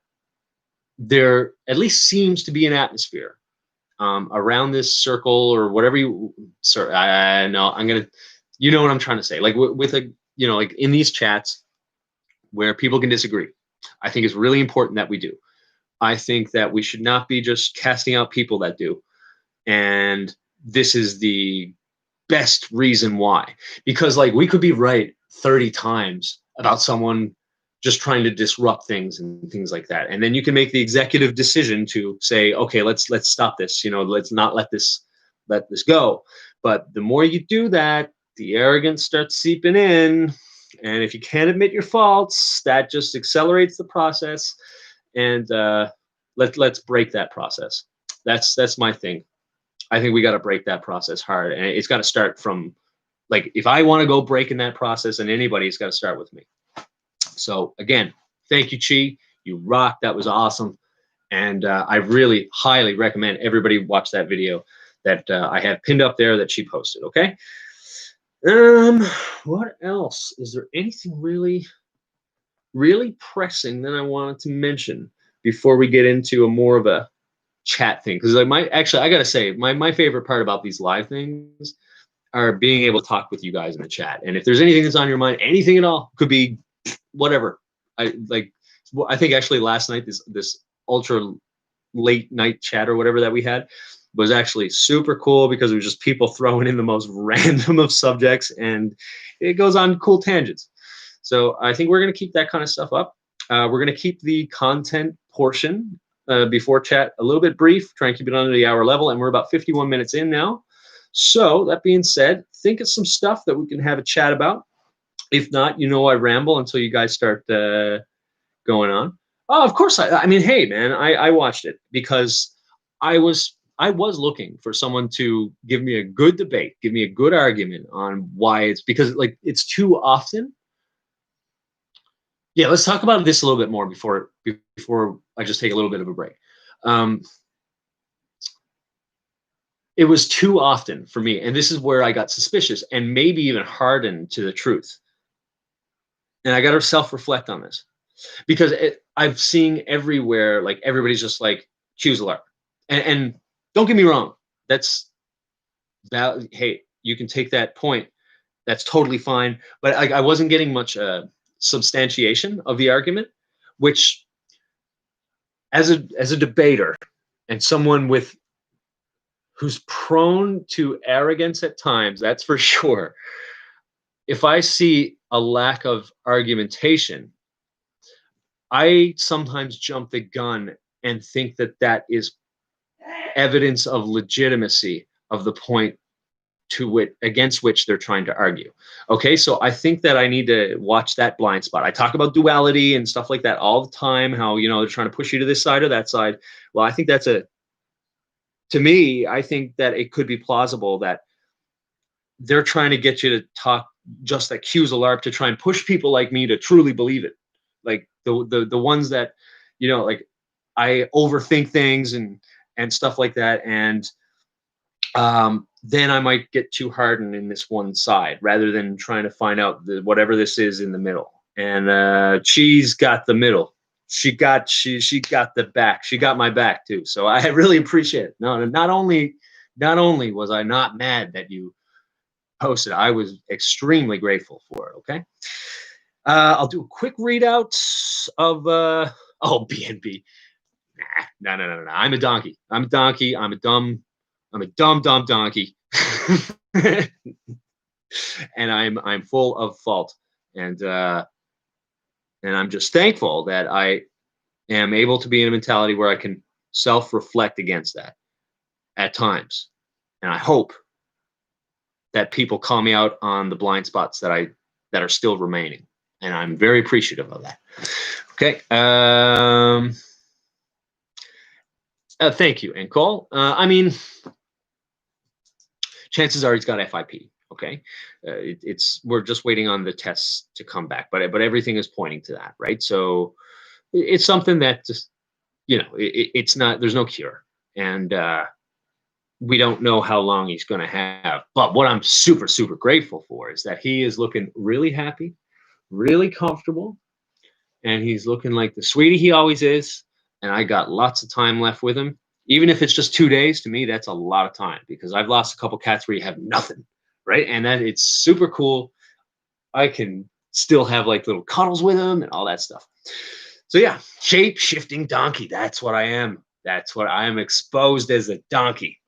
A: there at least seems to be an atmosphere around this circle or whatever I know I'm gonna, what I'm trying to say, like with a, like in these chats where people can disagree. I think it's really important that we do. I think that we should not be just casting out people that do. And this is the best reason why, because like we could be right 30 times about someone just trying to disrupt things and things like that. And then you can make the executive decision to say, okay, let's stop this, let's not let this go. But the more you do that, the arrogance starts seeping in And if you can't admit your faults, that just accelerates the process. And let's break that process. That's my thing. I think we got to break that process hard, and it's got to start from, like, if I want to go breaking that process, and anybody's got to start with me. So again, thank you, Chi. You rock. That was awesome. And I really highly recommend everybody watch that video that I have pinned up there that she posted. Okay. What else? Is there anything really, really pressing that I wanted to mention before we get into a more of a chat thing? Because actually, I gotta say, my favorite part about these live things are being able to talk with you guys in the chat. And if there's anything that's on your mind, anything at all, could be whatever. I think actually last night this ultra late night chat or whatever that we had was actually super cool, because it was just people throwing in the most random of subjects, and it goes on cool tangents. So I think we're going to keep that kind of stuff up. We're going to keep the content portion before chat a little bit brief, try and keep it under the hour level, and we're about 51 minutes in now. So that being said, think of some stuff that we can have a chat about. If not, I ramble until you guys start going on. Oh, of course. I mean, hey, man, I watched it because I was looking for someone to give me a good debate, give me a good argument on why it's, because like it's too often. Yeah, let's talk about this a little bit more before I just take a little bit of a break. It was too often for me, and this is where I got suspicious and maybe even hardened to the truth. And I got to self-reflect on this, because I've seen everywhere, like everybody's just like, choose a lark. And don't get me wrong, that's that. Hey, you can take that point. That's totally fine. But I wasn't getting much substantiation of the argument, which, as a debater and someone who's prone to arrogance at times, that's for sure. If I see a lack of argumentation, I sometimes jump the gun and think that that is evidence of legitimacy of the point against which they're trying to argue. Okay, so I think that I need to watch that blind spot. I talk about duality and stuff like that all the time, how they're trying to push you to this side or that side. Well, I think to me, I think that it could be plausible that they're trying to get you to talk just accuse a LARP to try and push people like me to truly believe it. Like the ones that, like, I overthink things and stuff like that. And then I might get too hardened in this one side rather than trying to find out whatever this is in the middle. And she's got the middle. She got the back. She got my back too. So I really appreciate it. No, not only was I not mad that you posted, I was extremely grateful for it. Okay. I'll do a quick readout of BNB. No. I'm a donkey. I'm a donkey. I'm a dumb donkey. And I'm full of fault. And I'm just thankful that I am able to be in a mentality where I can self-reflect against that at times. And I hope that people call me out on the blind spots that are still remaining. And I'm very appreciative of that. Okay. Thank you, and Cole. I mean, chances are he's got FIP. Okay, we're just waiting on the tests to come back, but everything is pointing to that, right? So it's something that just it's not. There's no cure, and we don't know how long he's going to have. But what I'm super grateful for is that he is looking really happy, really comfortable, and he's looking like the sweetie he always is. And I got lots of time left with him. Even if it's just 2 days, to me, that's a lot of time, because I've lost a couple cats where you have nothing, right? And that it's super cool. I can still have like little cuddles with him and all that stuff. So yeah, shape-shifting donkey. That's what I am. That's what I am, exposed as a donkey.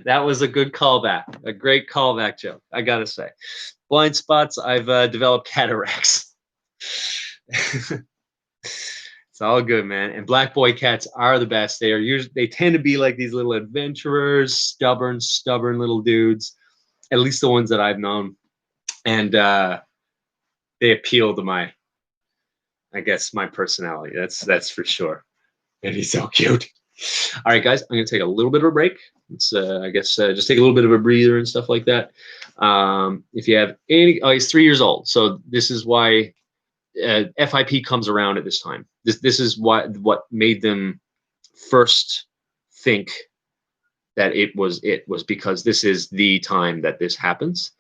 A: That was a good callback, a great callback joke, I gotta say. Blind spots, I've developed cataracts. It's all good, man. And black boy cats are the best. They tend to be like these little adventurers, stubborn little dudes, at least the ones that I've known. and they appeal to my, I guess, my personality. That's for sure. And he's so cute. All right, guys, I'm gonna take a little bit of a break. Let's, I guess, just take a little bit of a breather and stuff like that. If you have any, oh, he's 3 years old, so this is why FIP comes around at this time. This is what made them first think that it was because this is the time that this happens.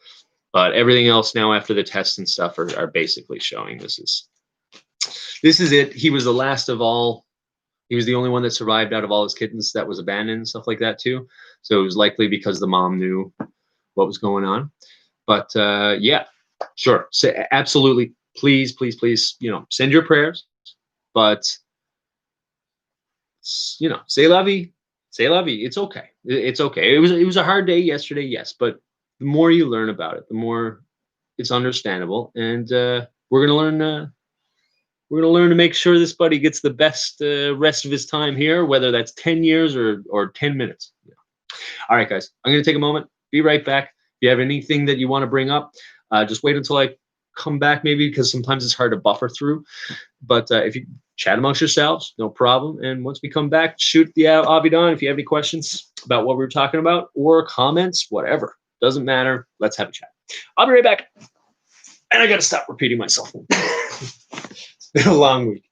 A: But everything else now after the tests and stuff are basically showing this is it. He was the last of all. He was the only one that survived out of all his kittens that was abandoned and stuff like that too. So it was likely because the mom knew what was going on. But yeah, sure. So absolutely, please, please, please, send your prayers. But say la vie. It's okay. It's okay. It was a hard day yesterday, yes, but the more you learn about it, the more it's understandable, and we're gonna learn. We're gonna learn to make sure this buddy gets the best rest of his time here, whether that's 10 years or 10 minutes. Yeah. All right, guys. I'm gonna take a moment. Be right back. If you have anything that you want to bring up, just wait until I come back, maybe, because sometimes it's hard to buffer through. But if you chat amongst yourselves, no problem. And once we come back, shoot the Avidan if you have any questions about what we were talking about or comments, whatever. Doesn't matter. Let's have a chat. I'll be right back. And I got to stop repeating myself. It's been a long week.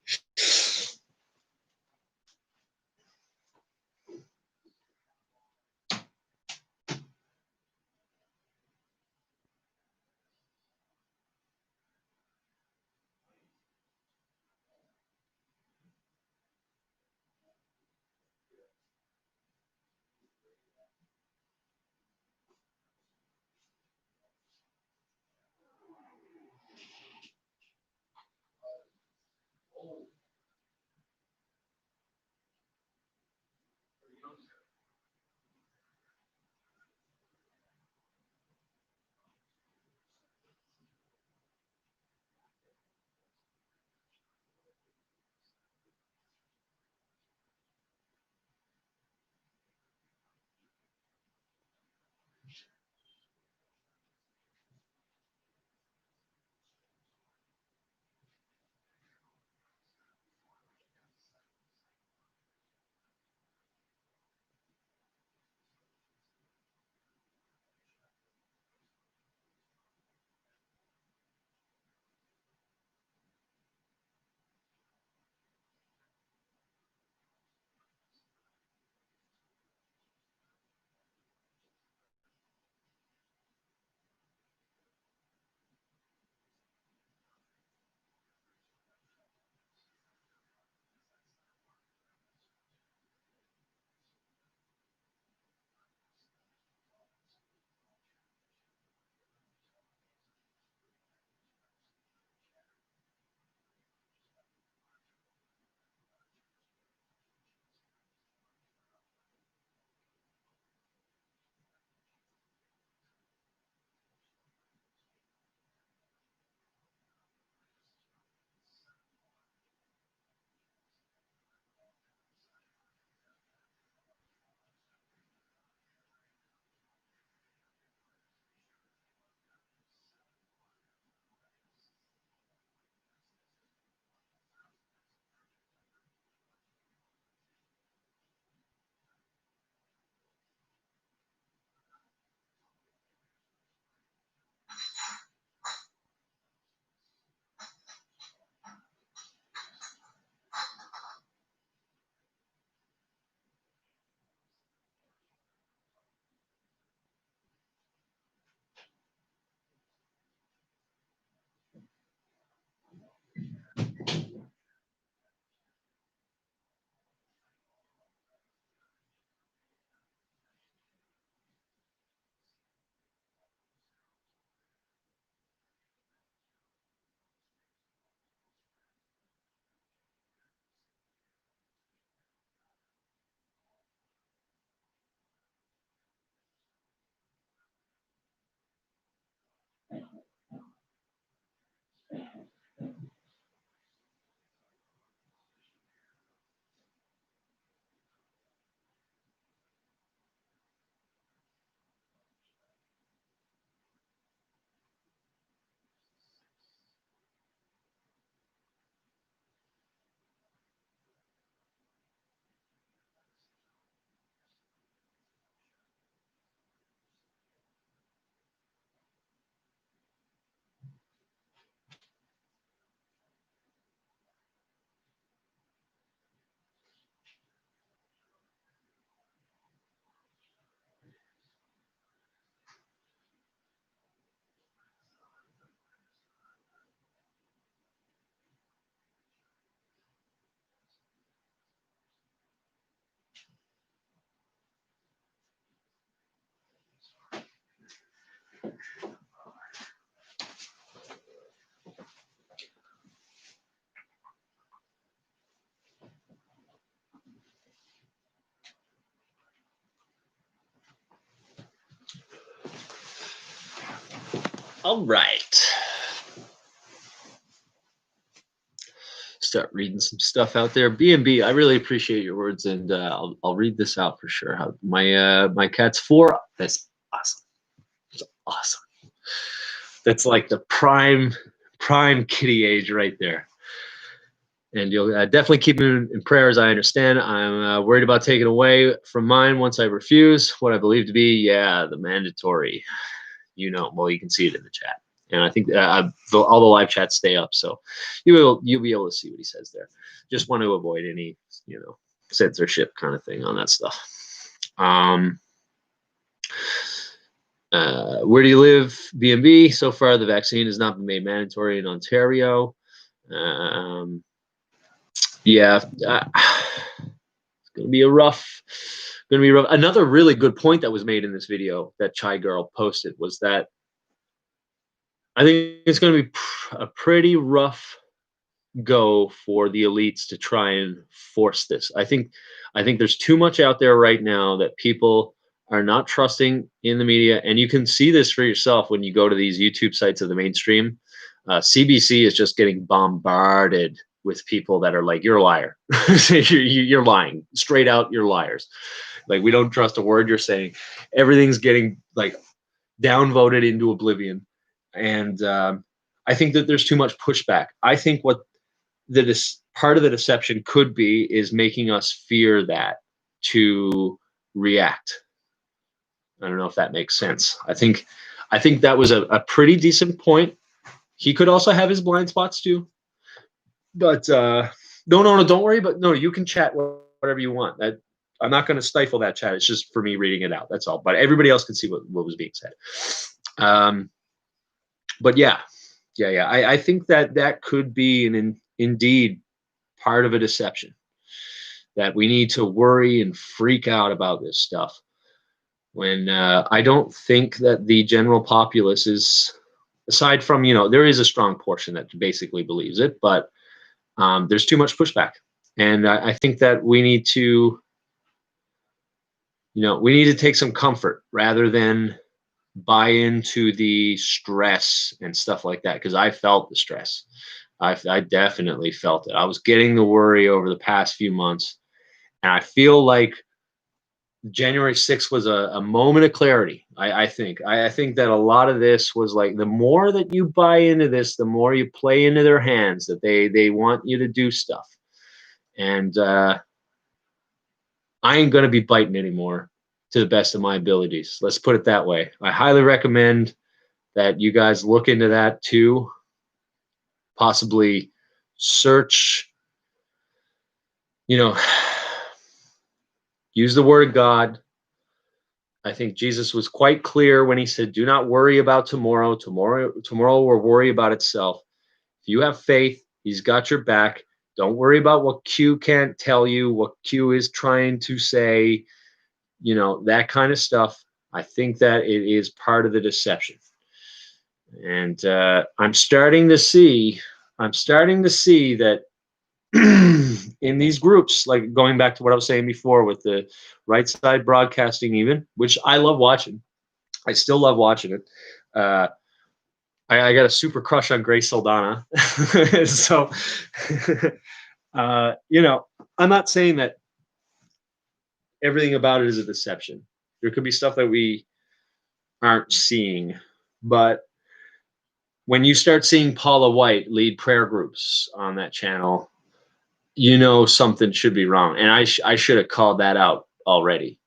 A: All right. Start reading some stuff out there. B&B, I really appreciate your words, and I'll read this out for sure. How my cat's 4. That's awesome. That's awesome. That's like the prime kitty age right there. And you'll definitely keep him in prayer, as I understand. I'm worried about taking away from mine once I refuse what I believe to be, the mandatory. Well, you can see it in the chat, and I think all the live chats stay up, so you'll be able to see what he says there. Just want to avoid any censorship kind of thing on that stuff. Where do you live? B&B. So far, the vaccine has not been made mandatory in Ontario. It's gonna be rough. Another really good point that was made in this video that Chai Girl posted was that I think it's going to be a pretty rough go for the elites to try and force this. I think there's too much out there right now that people are not trusting in the media, and you can see this for yourself when you go to these YouTube sites of the mainstream. CBC is just getting bombarded with people that are like, "You're a liar. You're lying. Straight out, you're liars. Like, we don't trust a word you're saying." Everything's getting like downvoted into oblivion. And I think that there's too much pushback. I think what part of the deception could be is making us fear that to react. I don't know if that makes sense. I think that was a pretty decent point. He could also have his blind spots too. But no, don't worry. But no, you can chat whatever you want. I'm not going to stifle that chat. It's just for me reading it out. That's all. But everybody else can see what was being said. But yeah. I think that could be indeed part of a deception, that we need to worry and freak out about this stuff, when I don't think that the general populace is, aside from, there is a strong portion that basically believes it, but there's too much pushback. And I think that we need to, take some comfort rather than buy into the stress and stuff like that, because I felt the stress. I definitely felt it. I was getting the worry over the past few months, and I feel like January 6th was a moment of clarity. I think that a lot of this was like, the more that you buy into this, the more you play into their hands, that they want you to do stuff. And I ain't going to be biting anymore, to the best of my abilities. Let's put it that way. I highly recommend that you guys look into that too. Possibly search, use the word of God. I think Jesus was quite clear when he said, "Do not worry about tomorrow. Tomorrow will worry about itself." If you have faith, he's got your back. Don't worry about what Q can't tell you, what Q is trying to say, that kind of stuff. I think that it is part of the deception. And I'm starting to see that in these groups, like going back to what I was saying before with the right side broadcasting, even, which I love watching. I still love watching it. I got a super crush on Grace Saldana. So, I'm not saying that everything about it is a deception. There could be stuff that we aren't seeing, but when you start seeing Paula White lead prayer groups on that channel, something should be wrong. And I should have called that out already,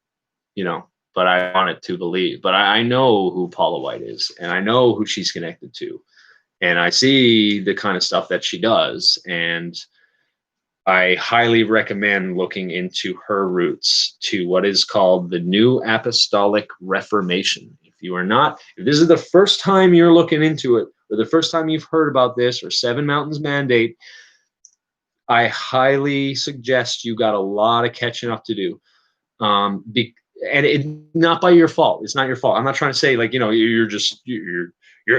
A: but I wanted to believe. But I know who Paula White is, and I know who she's connected to, and I see the kind of stuff that she does, and I highly recommend looking into her roots to what is called the New Apostolic Reformation. If this is the first time you're looking into it, or the first time you've heard about this, or Seven Mountains Mandate, I highly suggest you got a lot of catching up to do. And it not by your fault. It's not your fault. I'm not trying to say like, you're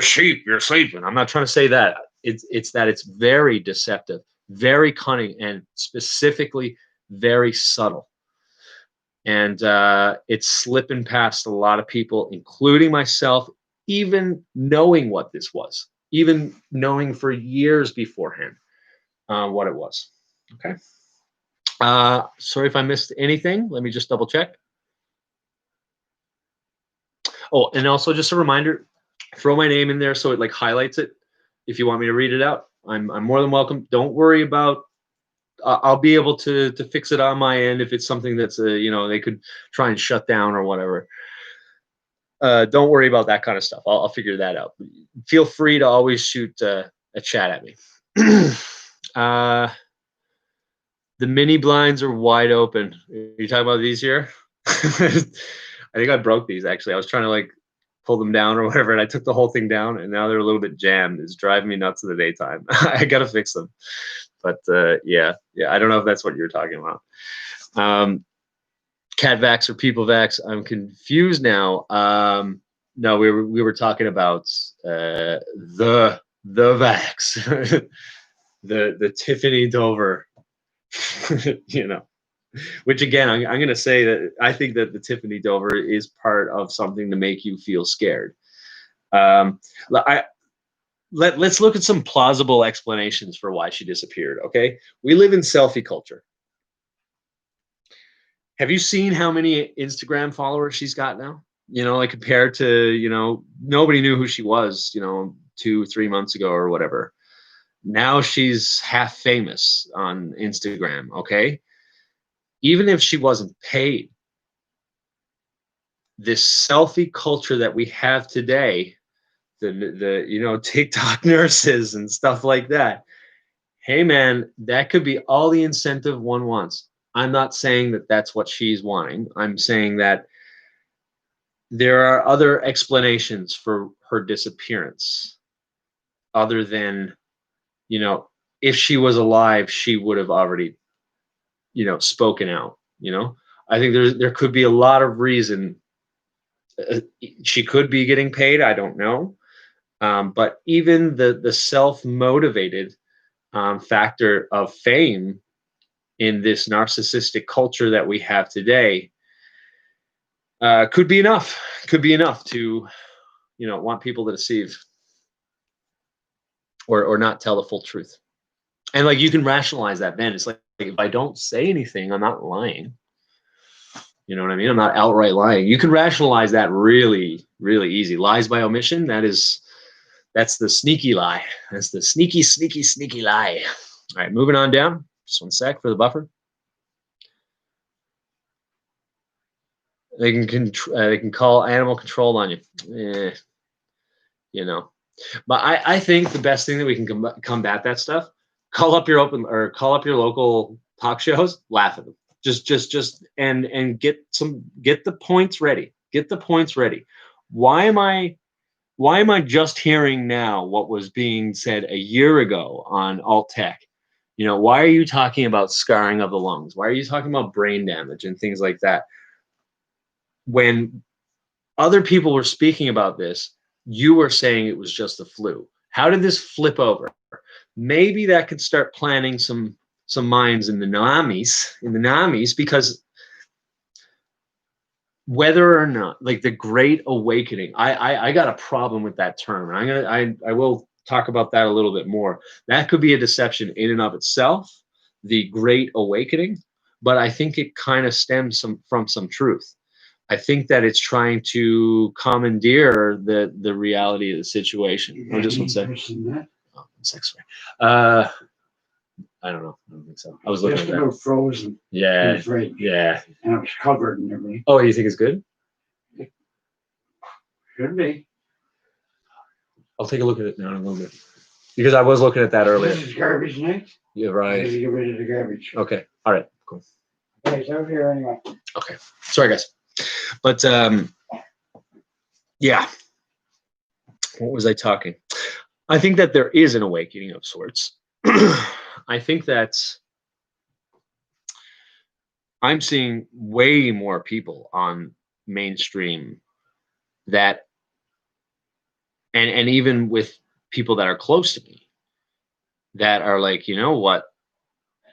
A: sheep, you're sleeping. I'm not trying to say that. It's that it's very deceptive, very cunning, and specifically very subtle. And it's slipping past a lot of people, including myself, even knowing what this was, even knowing for years beforehand what it was. Okay. Sorry if I missed anything. Let me just double check. Oh, and also just a reminder, throw my name in there so it like highlights it. If you want me to read it out, I'm more than welcome. Don't worry about. I'll be able to fix it on my end if it's something that's they could try and shut down or whatever. Don't worry about that kind of stuff. I'll figure that out. Feel free to always shoot a chat at me. The mini blinds are wide open. Are you talking about these here? I think I broke these actually. I was trying to like pull them down or whatever, and I took the whole thing down, and now they're a little bit jammed. It's driving me nuts in the daytime. I gotta fix them. But yeah, I don't know if that's what you're talking about. Cat vax or people vax? I'm confused now. No, we were talking about the vax, the Tiffany Dover. Which again, I'm going to say that I think that the Tiffany Dover is part of something to make you feel scared. Let's look at some plausible explanations for why she disappeared. Okay, we live in selfie culture. Have you seen how many Instagram followers she's got now? Like compared to nobody knew who she was 2-3 months ago or whatever. Now she's half famous on Instagram. Okay. Even if she wasn't paid, this selfie culture that we have today, the TikTok nurses and stuff like that. Hey man, that could be all the incentive one wants. I'm not saying that that's what she's wanting. I'm saying that there are other explanations for her disappearance other than, if she was alive, she would have already spoken out. I think there could be a lot of reason. She could be getting paid, I don't know, but even the self-motivated factor of fame in this narcissistic culture that we have today could be enough to want people to deceive or not tell the full truth. And like you can rationalize that, Ben. It's like if I don't say anything, I'm not lying. You know what I mean? I'm not outright lying. You can rationalize that really, really easy. Lies by omission, that's the sneaky lie. That's the sneaky, sneaky, sneaky lie. All right, moving on down. Just one sec for the buffer. They can call animal control on you. But I think the best thing that we can combat that stuff, call up your local talk shows, laugh at them. Just and get the points ready. Get the points ready. Why am I just hearing now what was being said a year ago on alt tech? Why are you talking about scarring of the lungs? Why are you talking about brain damage and things like that? When other people were speaking about this, you were saying it was just the flu. How did this flip over? Maybe that could start planting some minds in the namis, because whether or not, like the Great Awakening, I got a problem with that term, and I will talk about that a little bit more. That could be a deception in and of itself, the Great Awakening, but I think it kind of stems from some truth. I think that it's trying to commandeer the reality of the situation. Oh, just 1 second. Oh, 1 sec, sorry. I don't know. I don't think so. I was looking at that.
C: Frozen.
A: Yeah. Yeah.
C: And it was covered and everything.
A: Oh, you think it's good?
C: Should be.
A: I'll take a look at it now in a little bit. Because I was looking at that earlier.
C: This is garbage next.
A: Yeah, right.
C: Get rid of the garbage.
A: Okay. All right. Cool.
C: Okay, it's over here anyway.
A: Okay. Sorry, guys. But yeah. What was I talking? I think that there is an awakening of sorts. I think that I'm seeing way more people on mainstream that, and even with people that are close to me, that are like, you know what?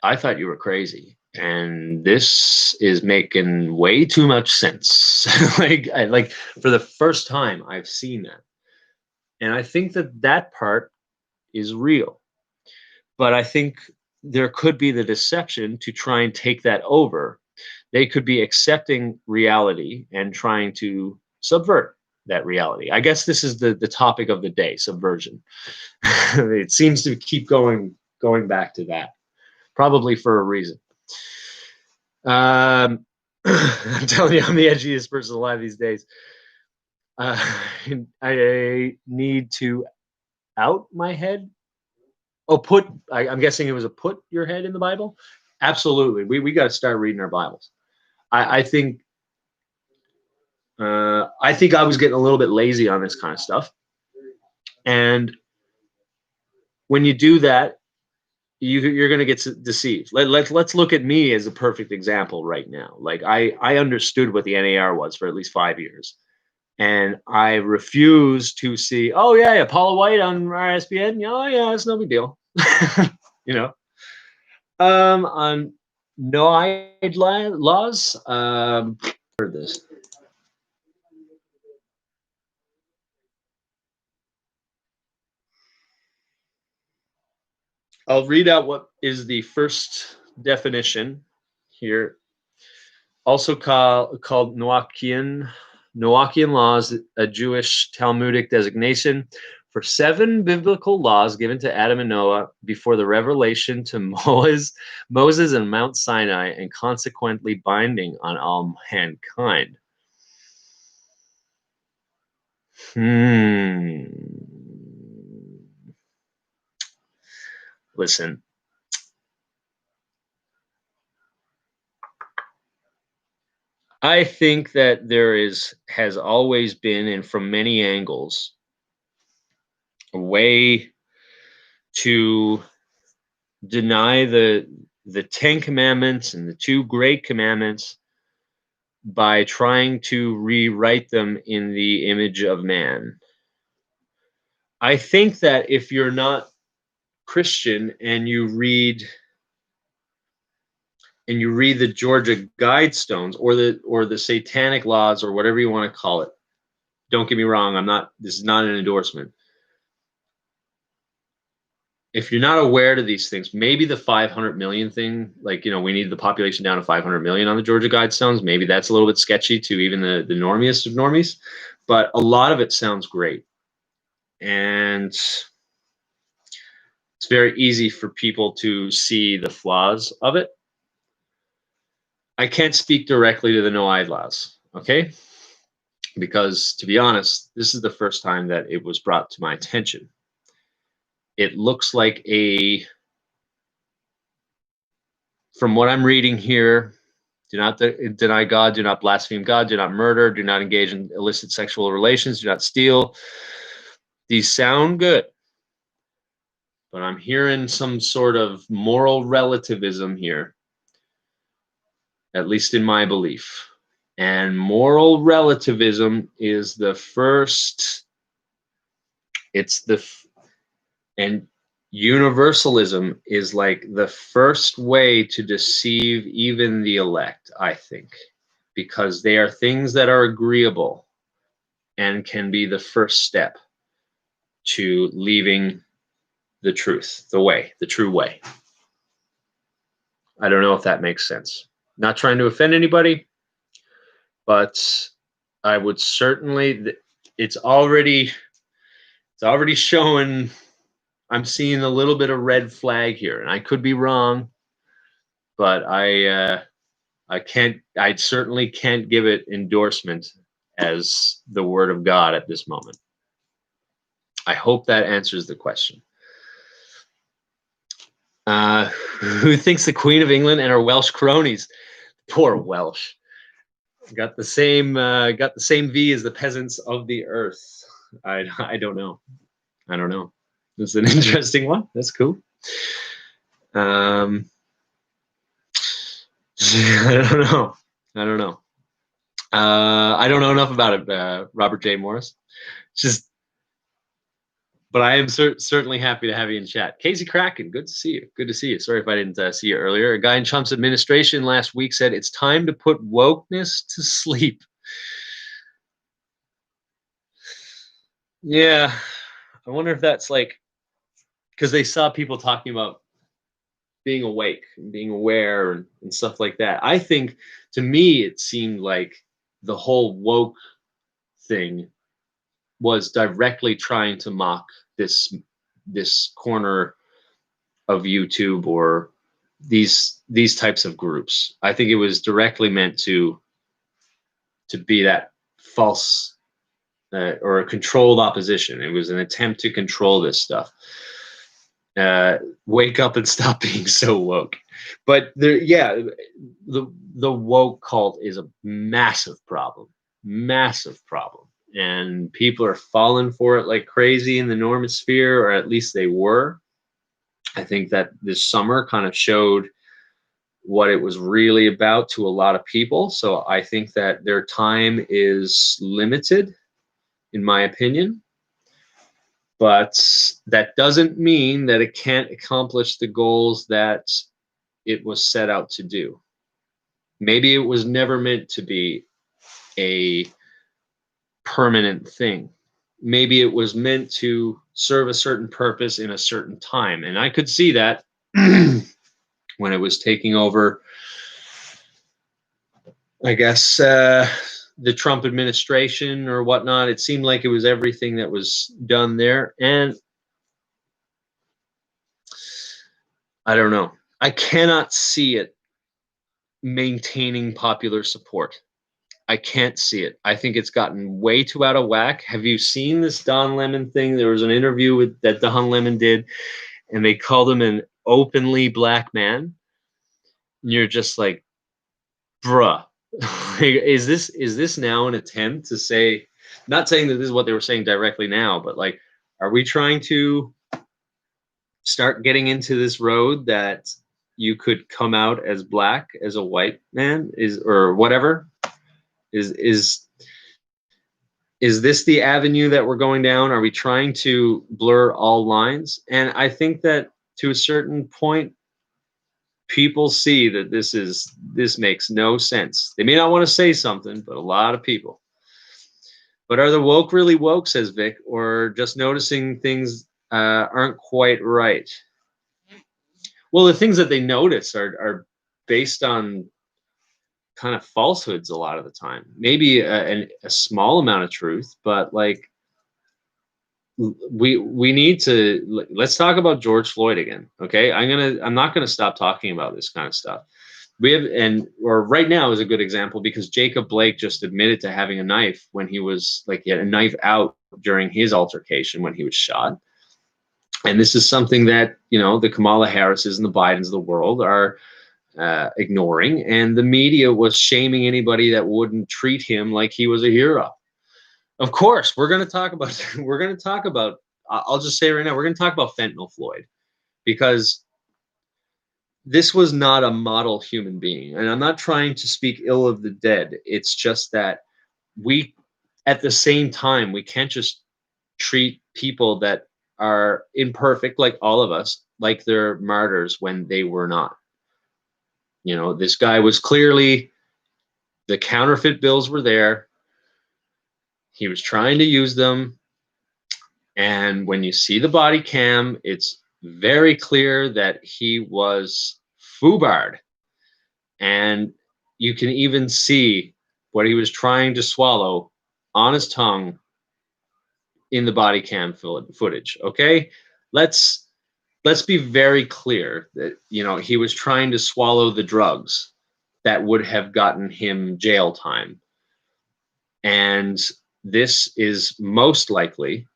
A: I thought you were crazy, and this is making way too much sense. like for the first time, I've seen that. And I think that that part is real. But I think there could be the deception to try and take that over. They could be accepting reality and trying to subvert that reality. I guess this is the topic of the day, subversion. It seems to keep going back to that, probably for a reason. I'm telling you, I'm the edgiest person alive these days. Uh, I need to out my head. Oh, I'm guessing it was a put your head in the Bible. Absolutely, we got to start reading our Bibles. I think I was getting a little bit lazy on this kind of stuff, and when you do that, you're going to get deceived. Let's look at me as a perfect example right now. Like I understood what the NAR was for at least 5 years, and I refuse to see. Oh yeah, Paula White on RSPN. Oh yeah, it's no big deal. you know. On NOID laws. Heard this. I'll read out what is the first definition here. Also called Noachian laws, a Jewish Talmudic designation for 7 biblical laws given to Adam and Noah before the revelation to Moses and Mount Sinai, and consequently binding on all mankind. Listen. I think that has always been, and from many angles, a way to deny the 10 commandments and the 2 great commandments by trying to rewrite them in the image of man. I think that if you're not Christian and you read the Georgia Guidestones or the satanic laws or whatever you want to call it, don't get me wrong, this is not an endorsement. If you're not aware to these things, maybe the 500 million thing, like, we need the population down to 500 million on the Georgia Guidestones. Maybe that's a little bit sketchy to even the normiest of normies, but a lot of it sounds great. And it's very easy for people to see the flaws of it. I can't speak directly to the no-ID laws, okay? Because to be honest, this is the first time that it was brought to my attention. It looks like from what I'm reading here, do not deny God, do not blaspheme God, do not murder, do not engage in illicit sexual relations, do not steal. These sound good, but I'm hearing some sort of moral relativism here, at least in my belief. And moral relativism is the first, and universalism is like the first way to deceive even the elect, I think, because they are things that are agreeable and can be the first step to leaving the truth, the true way. I don't know if that makes sense. Not trying to offend anybody, but I would certainly, it's already showing. I'm seeing a little bit of red flag here, and I could be wrong, but I certainly can't give it endorsement as the word of God at this moment. I hope that answers the question. Who thinks the Queen of England and her Welsh cronies? Poor Welsh. Got the same V as the peasants of the earth. I don't know. I don't know. This is an interesting one. That's cool. I don't know. I don't know. I don't know enough about it, Robert J. Morris. But I am certainly happy to have you in chat. Casey Kraken, good to see you. Good to see you. Sorry if I didn't see you earlier. A guy in Trump's administration last week said it's time to put wokeness to sleep. Yeah, I wonder if that's like because they saw people talking about being awake and being aware and stuff like that. I think to me it seemed like the whole woke thing was directly trying to mock this corner of YouTube or these types of groups. I think it was directly meant to be that false or a controlled opposition. It was an attempt to control this stuff. Wake up and stop being so woke. But there, yeah, the woke cult is a massive problem, and people are falling for it like crazy in the normosphere, or at least they were. I think that this summer kind of showed what it was really about to a lot of people. So I think that their time is limited, in my opinion. But that doesn't mean that it can't accomplish the goals that it was set out to do. Maybe it was never meant to be a permanent thing. Maybe it was meant to serve a certain purpose in a certain time. And I could see that when it was taking over, I guess, the Trump administration or whatnot. It seemed like it was everything that was done there. And I don't know. I cannot see it maintaining popular support. I can't see it. I think it's gotten way too out of whack. Have you seen this Don Lemon thing? There was an interview that Don Lemon did, and they called him an openly black man. And you're just like, bruh, is this now an attempt to say? Not saying that this is what they were saying directly now, but like, are we trying to start getting into this road that you could come out as black as a white man or whatever? Is this the avenue that we're going down? Are we trying to blur all lines? And I think that to a certain point, people see that this makes no sense. They may not want to say something, but a lot of people. But are the woke really woke, says Vic, or just noticing things aren't quite right? Well, the things that they notice are based on kind of falsehoods a lot of the time. Maybe a small amount of truth, but like we need to let's talk about George Floyd again. Okay, I'm not gonna stop talking about this kind of stuff. We have or right now is a good example because Jacob Blake just admitted to having a knife when he was like he had a knife out during his altercation when he was shot. And this is something that the Kamala Harrises and the Bidens of the world are ignoring, and the media was shaming anybody that wouldn't treat him like he was a hero. Of course, we're going to talk about. I'll just say right now, we're going to talk about Fentanyl Floyd because this was not a model human being, and I'm not trying to speak ill of the dead. It's just that at the same time, we can't just treat people that are imperfect, like all of us, like they're martyrs when they were not. This guy was clearly, the counterfeit bills were there. He was trying to use them. And when you see the body cam, it's very clear that he was foobarred. And you can even see what he was trying to swallow on his tongue in the body cam footage. Okay, let's be very clear that he was trying to swallow the drugs that would have gotten him jail time. And this is most likely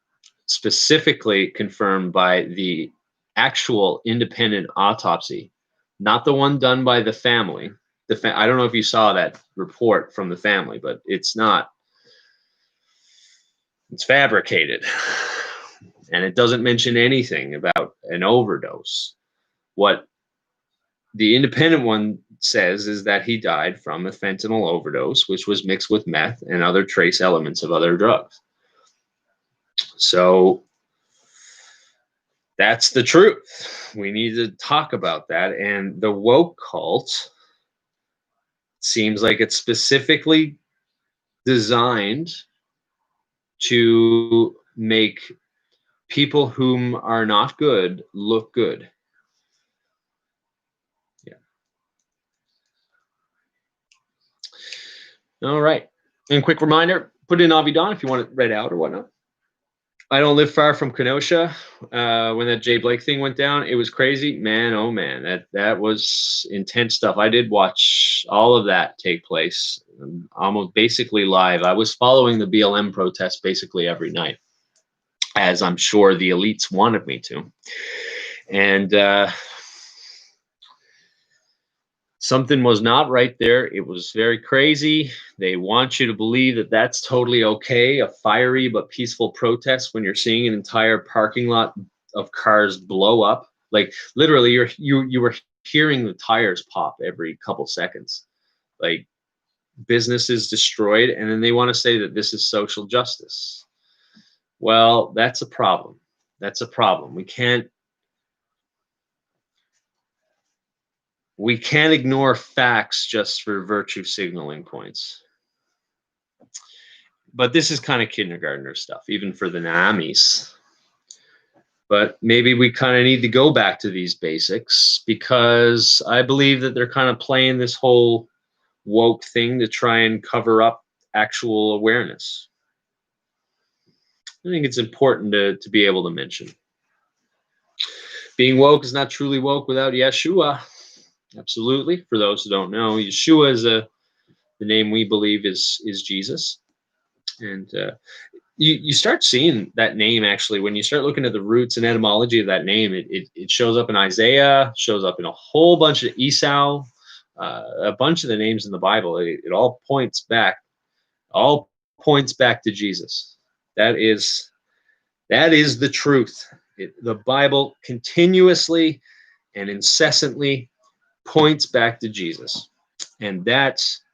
A: specifically confirmed by the actual independent autopsy, not the one done by the family. I don't know if you saw that report from the family, but it's fabricated. And it doesn't mention anything about an overdose. What the independent one says is that he died from a fentanyl overdose, which was mixed with meth and other trace elements of other drugs. So that's the truth. We need to talk about that. And the woke cult seems like it's specifically designed to make people whom are not good look good. Yeah. All right. And quick reminder, put in Avidan if you want it read out or whatnot. I don't live far from Kenosha. When that Jay Blake thing went down, it was crazy, man. Oh man, that was intense stuff. I did watch all of that take place, almost basically live. I was following the BLM protest basically every night, as I'm sure the elites wanted me to, and something was not right there. It was very crazy. They want you to believe that that's totally okay, a fiery but peaceful protest, when you're seeing an entire parking lot of cars blow up. Like literally, you were hearing the tires pop every couple seconds. Like businesses destroyed, and then they want to say that this is social justice. Well, that's a problem. That's a problem. We can't ignore facts just for virtue signaling points. But this is kind of kindergartner stuff, even for the Naamis. But maybe we kind of need to go back to these basics, because I believe that they're kind of playing this whole woke thing to try and cover up actual awareness. I think it's important to be able to mention. Being woke is not truly woke without Yeshua. Absolutely. For those who don't know, Yeshua is the name we believe is Jesus. And you start seeing that name actually when you start looking at the roots and etymology of that name. It shows up in Isaiah, shows up in a whole bunch of Esau, a bunch of the names in the Bible. It all points back to Jesus. That is the truth. The Bible continuously and incessantly points back to Jesus, and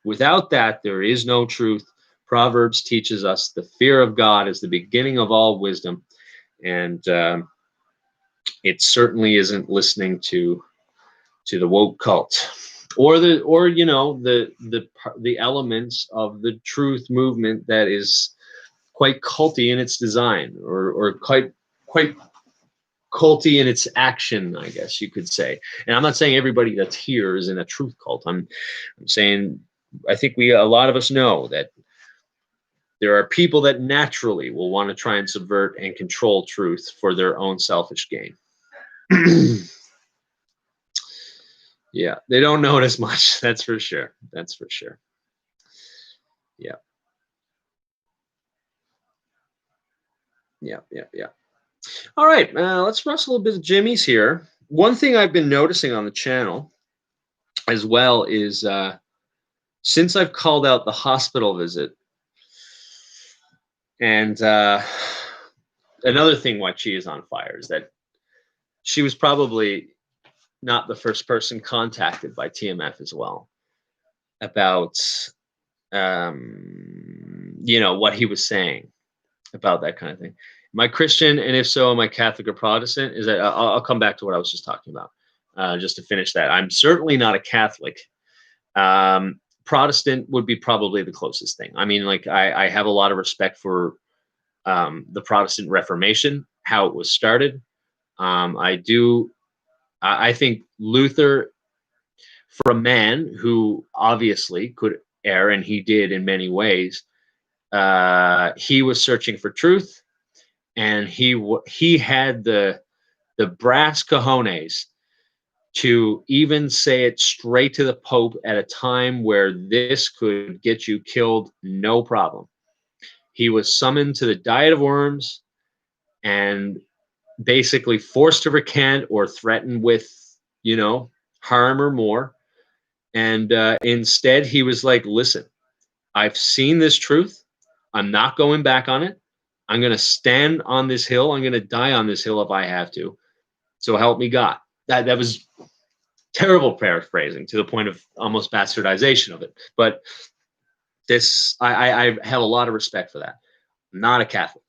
A: without that there is no truth. Proverbs teaches us the fear of God is the beginning of all wisdom, and it certainly isn't listening to the woke cult or the elements of the truth movement that is quite culty in its design, or quite culty in its action, I guess you could say. And I'm not saying everybody that's here is in a truth cult. I'm saying I think a lot of us know that there are people that naturally will want to try and subvert and control truth for their own selfish gain. Yeah, they don't know it as much. That's for sure. That's for sure. Yeah. Yeah. All right, let's wrestle a bit of Jimmy's here. One thing I've been noticing on the channel as well is since I've called out the hospital visit, and another thing why she is on fire is that she was probably not the first person contacted by TMF as well about what he was saying about that kind of thing. Am I Christian? And if so, am I Catholic or Protestant? Is that I'll come back to what I was just talking about, just to finish that. I'm certainly not a Catholic. Protestant would be probably the closest thing. I mean, like I have a lot of respect for the Protestant Reformation, how it was started. I think Luther, for a man who obviously could err, and he did in many ways, he was searching for truth, and he had the brass cojones to even say it straight to the Pope at a time where this could get you killed, no problem. He was summoned to the Diet of Worms and basically forced to recant or threatened with, harm or more. And instead, he was like, listen, I've seen this truth. I'm not going back on it. I'm going to stand on this hill. I'm going to die on this hill if I have to. So help me God. That was terrible paraphrasing to the point of almost bastardization of it. But this, I have a lot of respect for that. I'm not a Catholic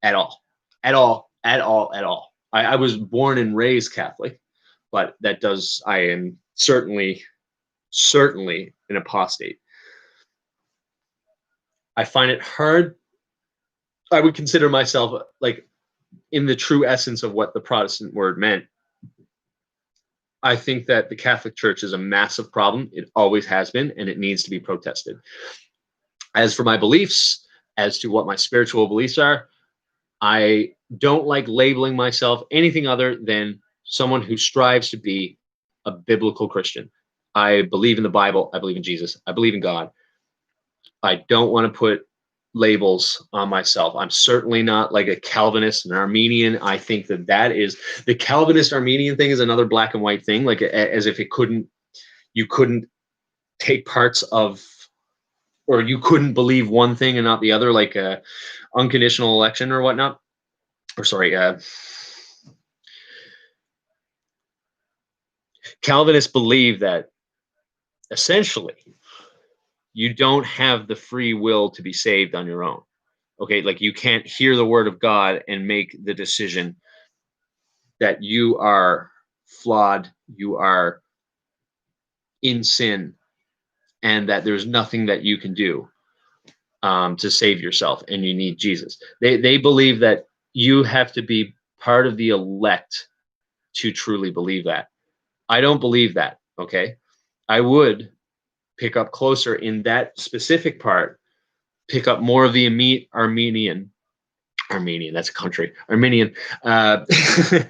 A: at all. I was born and raised Catholic, but I am certainly an apostate. I find it hard. I would consider myself like in the true essence of what the Protestant word meant, I think that the Catholic Church is a massive problem. It always has been, and it needs to be protested. As for my beliefs, as to what my spiritual beliefs are, I don't like labeling myself anything other than someone who strives to be a biblical Christian. I believe in the Bible. I believe in Jesus. I believe in God. I don't want to put labels on myself. I'm certainly not like a Calvinist, an Armenian. I think that that is the Calvinist Armenian thing is another black and white thing, like as if you couldn't take parts of, or you couldn't believe one thing and not the other, like unconditional election or whatnot. Or sorry, Calvinists believe that essentially you don't have the free will to be saved on your own. Okay, like you can't hear the word of God and make the decision that you are flawed, you are in sin, and that there's nothing that you can do to save yourself, and you need Jesus. They believe that you have to be part of the elect to truly believe that. I don't believe that. Okay, I would pick up closer in that specific part, pick up more of the Armenian, that's a country, Armenian, the,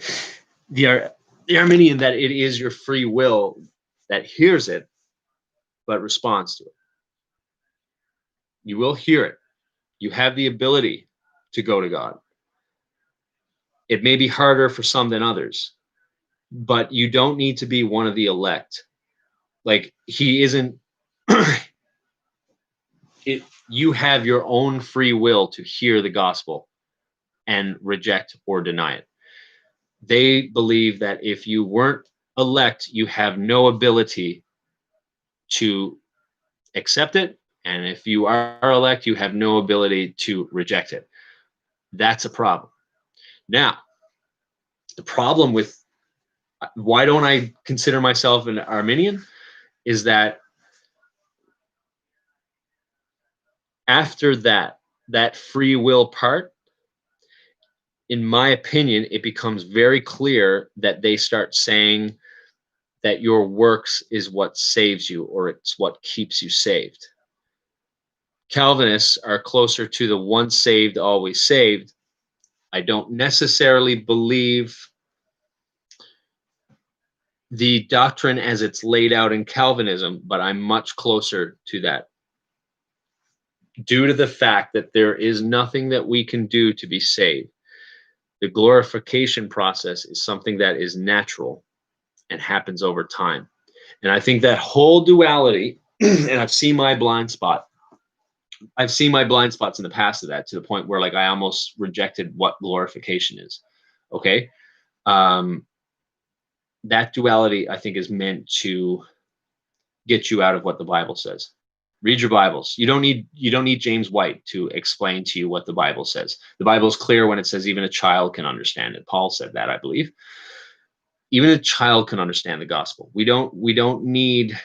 A: the Armenian, that it is your free will that hears it, but responds to it. You will hear it. You have the ability to go to God. It may be harder for some than others, but you don't need to be one of the elect. Like he isn't, you have your own free will to hear the gospel and reject or deny it. They believe that if you weren't elect, you have no ability to accept it. And if you are elect, you have no ability to reject it. That's a problem. Now, the problem with why don't I consider myself an Armenian is that after that free will part, in my opinion, it becomes very clear that they start saying that your works is what saves you, or it's what keeps you saved. Calvinists are closer to the once saved, always saved. I don't necessarily believe the doctrine as it's laid out in Calvinism, but I'm much closer to that due to the fact that there is nothing that we can do to be saved. The glorification process is something that is natural and happens over time. And I think that whole duality, and I've seen my blind spots in the past of that, to the point where like I almost rejected what glorification is. Okay. That duality, I think, is meant to get you out of what the Bible says. Read your Bibles. You don't need James White to explain to you what the Bible says. The Bible is clear when it says even a child can understand it. Paul said that, I believe. Even a child can understand the gospel. We don't need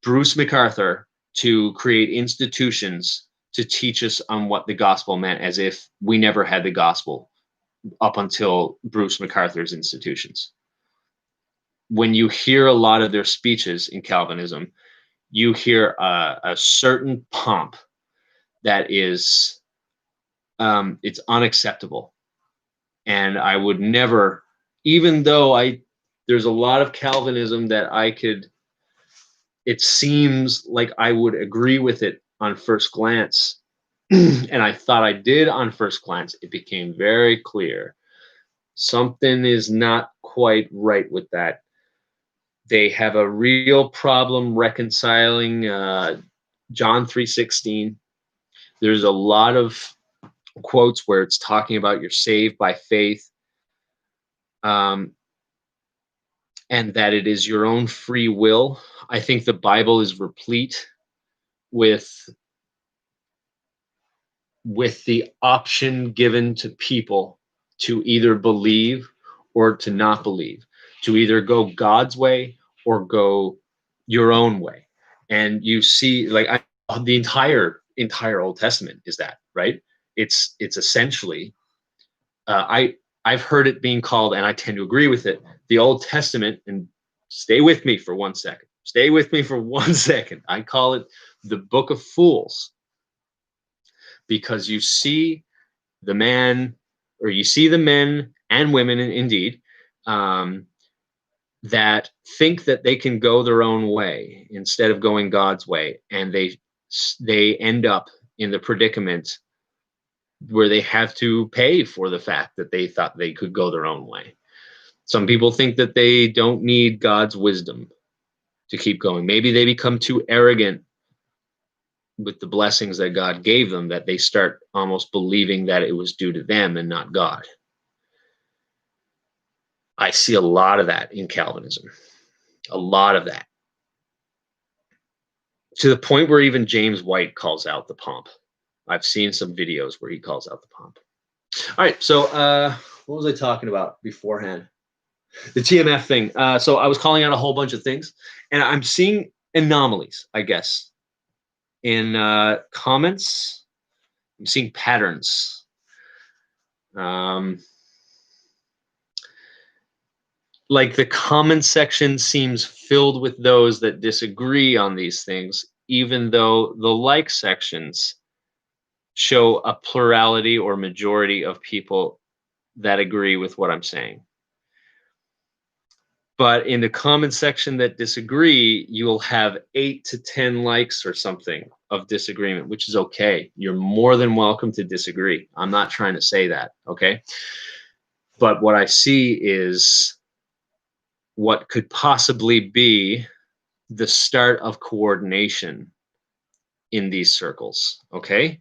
A: Bruce MacArthur to create institutions to teach us on what the gospel meant, as if we never had the gospel up until Bruce MacArthur's institutions. When you hear a lot of their speeches in Calvinism, you hear a certain pomp that is it's unacceptable. And I would never, even though there's a lot of Calvinism that it seems like I would agree with it on first glance. And I thought I did on first glance. It became very clear something is not quite right with that. They have a real problem reconciling John 3:16. There's a lot of quotes where it's talking about you're saved by faith, and that it is your own free will. I think the Bible is replete with the option given to people to either believe or to not believe, to either go God's way or go your own way. And you see, like the entire Old Testament is that, right? It's essentially I've heard it being called, and I tend to agree with it, the Old Testament. And stay with me for 1 second. Stay with me for 1 second. I call it the Book of Fools, because you see the man, or you see the men and women, indeed, that think that they can go their own way instead of going God's way, and they end up in the predicament where they have to pay for the fact that they thought they could go their own way. Some people think that they don't need God's wisdom to keep going. Maybe they become too arrogant with the blessings that God gave them, that they start almost believing that it was due to them and not God. I see a lot of that in Calvinism. A lot of that. To the point where even James White calls out the pomp. I've seen some videos where he calls out the pomp. All right, so what was I talking about beforehand? The TMF thing. So I was calling out a whole bunch of things, and I'm seeing anomalies, I guess, in comments. I'm seeing patterns. Like the comment section seems filled with those that disagree on these things, even though the like sections show a plurality or majority of people that agree with what I'm saying. But in the comment section that disagree, you'll have 8 to 10 likes or something of disagreement, which is okay. You're more than welcome to disagree. I'm not trying to say that, okay? But what I see is what could possibly be the start of coordination in these circles, okay?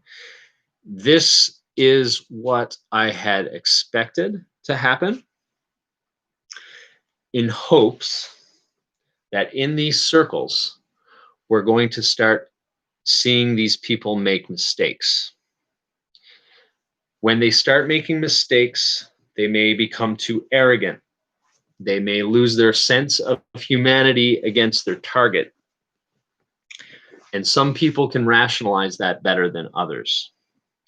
A: This is what I had expected to happen, in hopes that in these circles, we're going to start seeing these people make mistakes. When they start making mistakes, they may become too arrogant. They may lose their sense of humanity against their target. And some people can rationalize that better than others.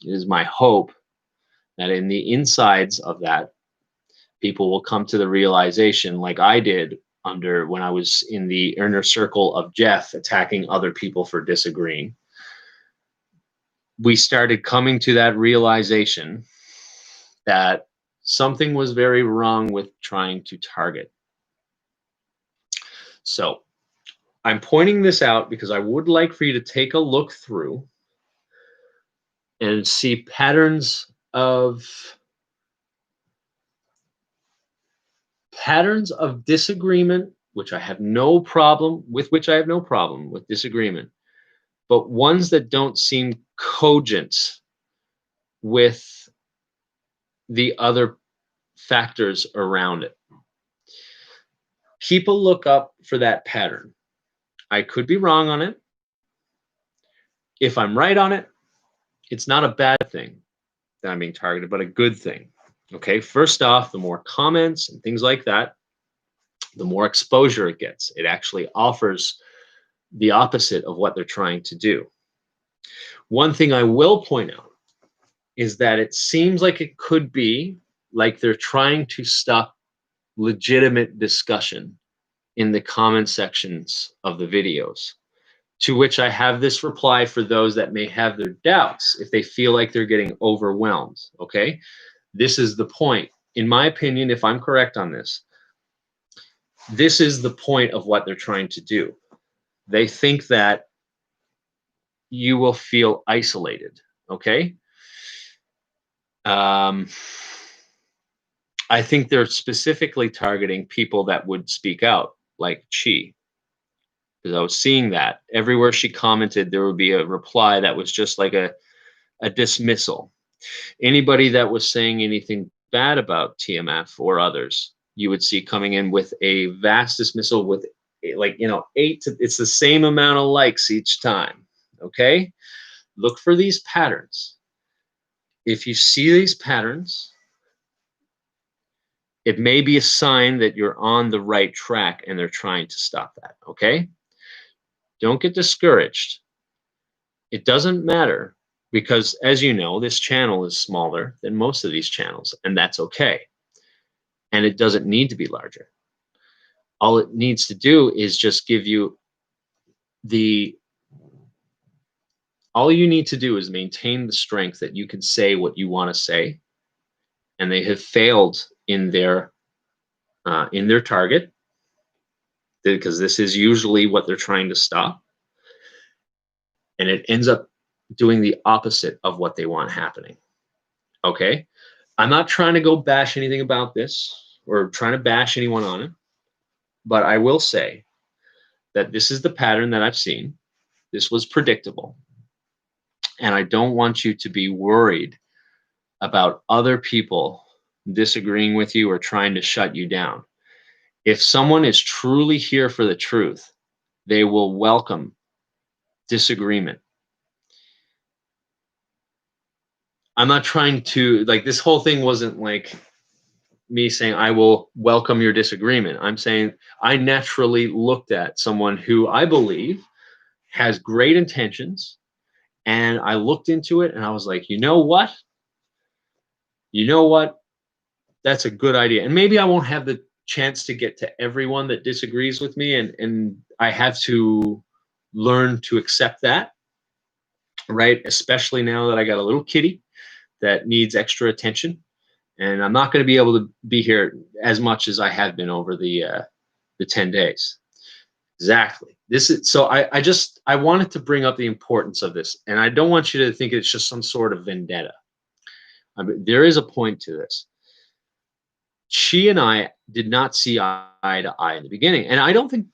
A: It is my hope that in the insides of that, people will come to the realization, like I did when I was in the inner circle of Jeff attacking other people for disagreeing. We started coming to that realization that something was very wrong with trying to target. So I'm pointing this out because I would like for you to take a look through and see patterns of disagreement, which I have no problem with disagreement, but ones that don't seem cogent with the other factors around it. People look up for that pattern. I could be wrong on it. If I'm right on it, it's not a bad thing that I'm being targeted, but a good thing. Okay, first off, the more comments and things like that, the more exposure it gets. It actually offers the opposite of what they're trying to do. One thing I will point out is that it seems like it could be like they're trying to stop legitimate discussion in the comment sections of the videos, to which I have this reply for those that may have their doubts if they feel like they're getting overwhelmed, okay? This is the point. In my opinion, if I'm correct on this, this is the point of what they're trying to do. They think that you will feel isolated, okay? I think they're specifically targeting people that would speak out, like Chi, because I was seeing that everywhere she commented, there would be a reply that was just like a dismissal. Anybody that was saying anything bad about TMF or others, you would see coming in with a vast dismissal with, like, 8 to, it's the same amount of likes each time. Okay, look for these patterns. If you see these patterns, it may be a sign that you're on the right track and they're trying to stop that. Okay, don't get discouraged. It doesn't matter because as you know, this channel is smaller than most of these channels, and that's okay. And it doesn't need to be larger. All it needs to do is just give you the all you need to do is maintain the strength that you can say what you want to say, and they have failed in their target, because this is usually what they're trying to stop, and it ends up doing the opposite of what they want happening. Okay, I'm not trying to go bash anything about this or trying to bash anyone on it, but I will say that this is the pattern that I've seen. This was predictable, and I don't want you to be worried about other people disagreeing with you or trying to shut you down. If someone is truly here for the truth, they will welcome disagreement. I'm not trying to, like, this whole thing wasn't like me saying I will welcome your disagreement. I'm saying I naturally looked at someone who I believe has great intentions, and I looked into it and I was like, you know what? You know what? That's a good idea. And maybe I won't have the chance to get to everyone that disagrees with me, and I have to learn to accept that, right? Especially now that I got a little kitty that needs extra attention, and I'm not going to be able to be here as much as I have been over the 10 days. Exactly. This is so I wanted to bring up the importance of this, and I don't want you to think it's just some sort of vendetta. I mean, there is a point to this. She and I did not see eye to eye in the beginning, and I don't think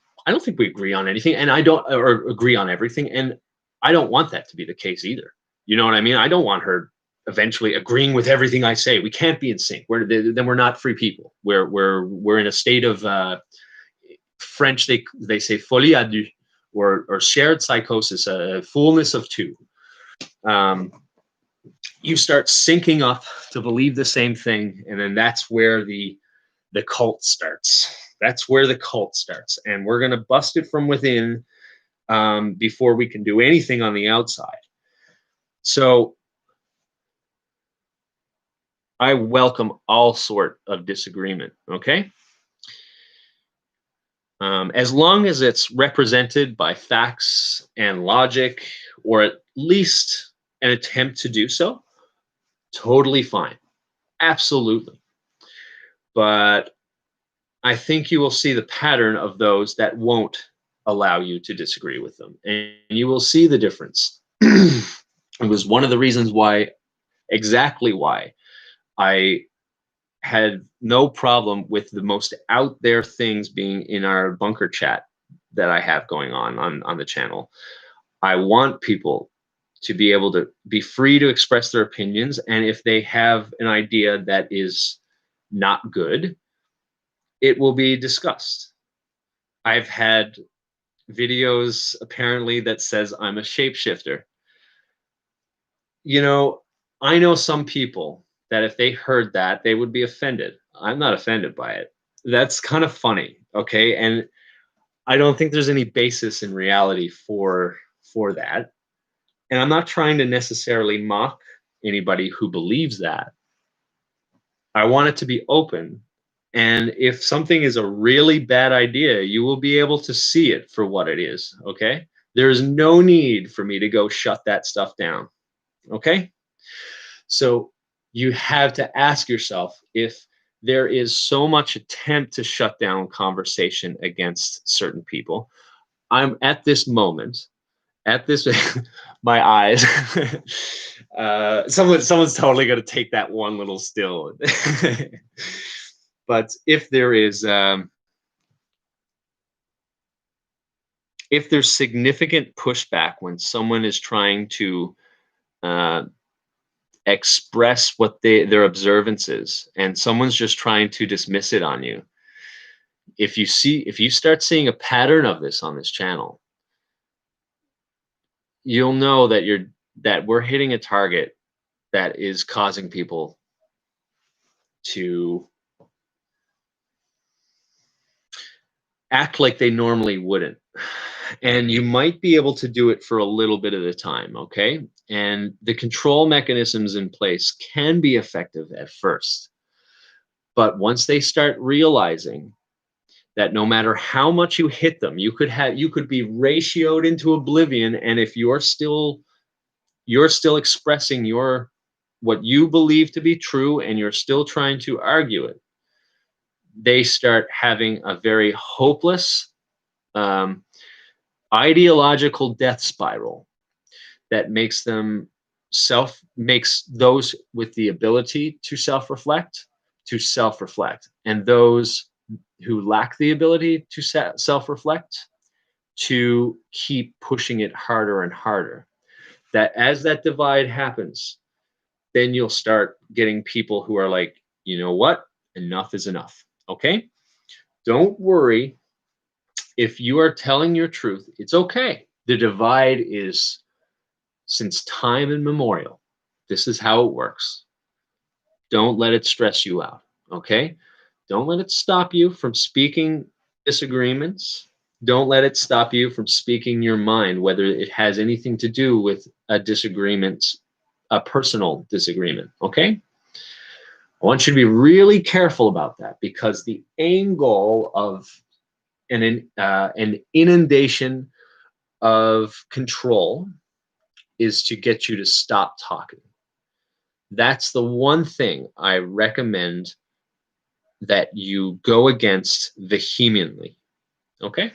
A: we agree on anything, and I don't or agree on everything, and I don't want that to be the case either. You know what I mean? I don't want her eventually agreeing with everything I say. We can't be in sync. Then we're not free people. We're in a state of French. They say folie à deux, or shared psychosis, a fullness of two. You start syncing up to believe the same thing, and then that's where the cult starts. That's where the cult starts, and we're going to bust it from within before we can do anything on the outside. So I welcome all sort of disagreement. Okay, as long as it's represented by facts and logic, or at least an attempt to do so, totally fine, absolutely. But I think you will see the pattern of those that won't allow you to disagree with them, and you will see the difference. It was one of the reasons why, exactly why, I had no problem with the most out there things being in our bunker chat that I have going on the channel. I want people to be able to be free to express their opinions, and if they have an idea that is not good, it will be discussed. I've had videos apparently that says I'm a shapeshifter. You know, I know some people that if they heard that, they would be offended. I'm not offended by it. That's kind of funny, okay? And I don't think there's any basis in reality for that. And I'm not trying to necessarily mock anybody who believes that. I want it to be open. And if something is a really bad idea, you will be able to see it for what it is, okay? There is no need for me to go shut that stuff down, okay? So you have to ask yourself, if there is so much attempt to shut down conversation against certain people, I'm at this moment, at this, my eyes, someone's totally going to take that one little still. But if there's significant pushback when someone is trying to express what their observances, and someone's just trying to dismiss it on you, if you start seeing a pattern of this on this channel, you'll know that we're hitting a target that is causing people to act like they normally wouldn't. And you might be able to do it for a little bit at a time, okay? And the control mechanisms in place can be effective at first. But once they start realizing that no matter how much you hit them, you could be ratioed into oblivion, and if you're still expressing what you believe to be true and you're still trying to argue it, they start having a very hopeless ideological death spiral that makes those with the ability to self-reflect, and those who lack the ability to self-reflect to keep pushing it harder and harder. That as that divide happens, then you'll start getting people who are like, you know what? Enough is enough. Okay? Don't worry if you are telling your truth. It's okay. The divide is since time immemorial. This is how it works. Don't let it stress you out. Okay? Don't let it stop you from speaking disagreements. Don't let it stop you from speaking your mind, whether it has anything to do with a disagreement, a personal disagreement. Okay? I want you to be really careful about that, because the aim goal of an inundation of control is to get you to stop talking. That's the one thing I recommend that you go against vehemently. Okay?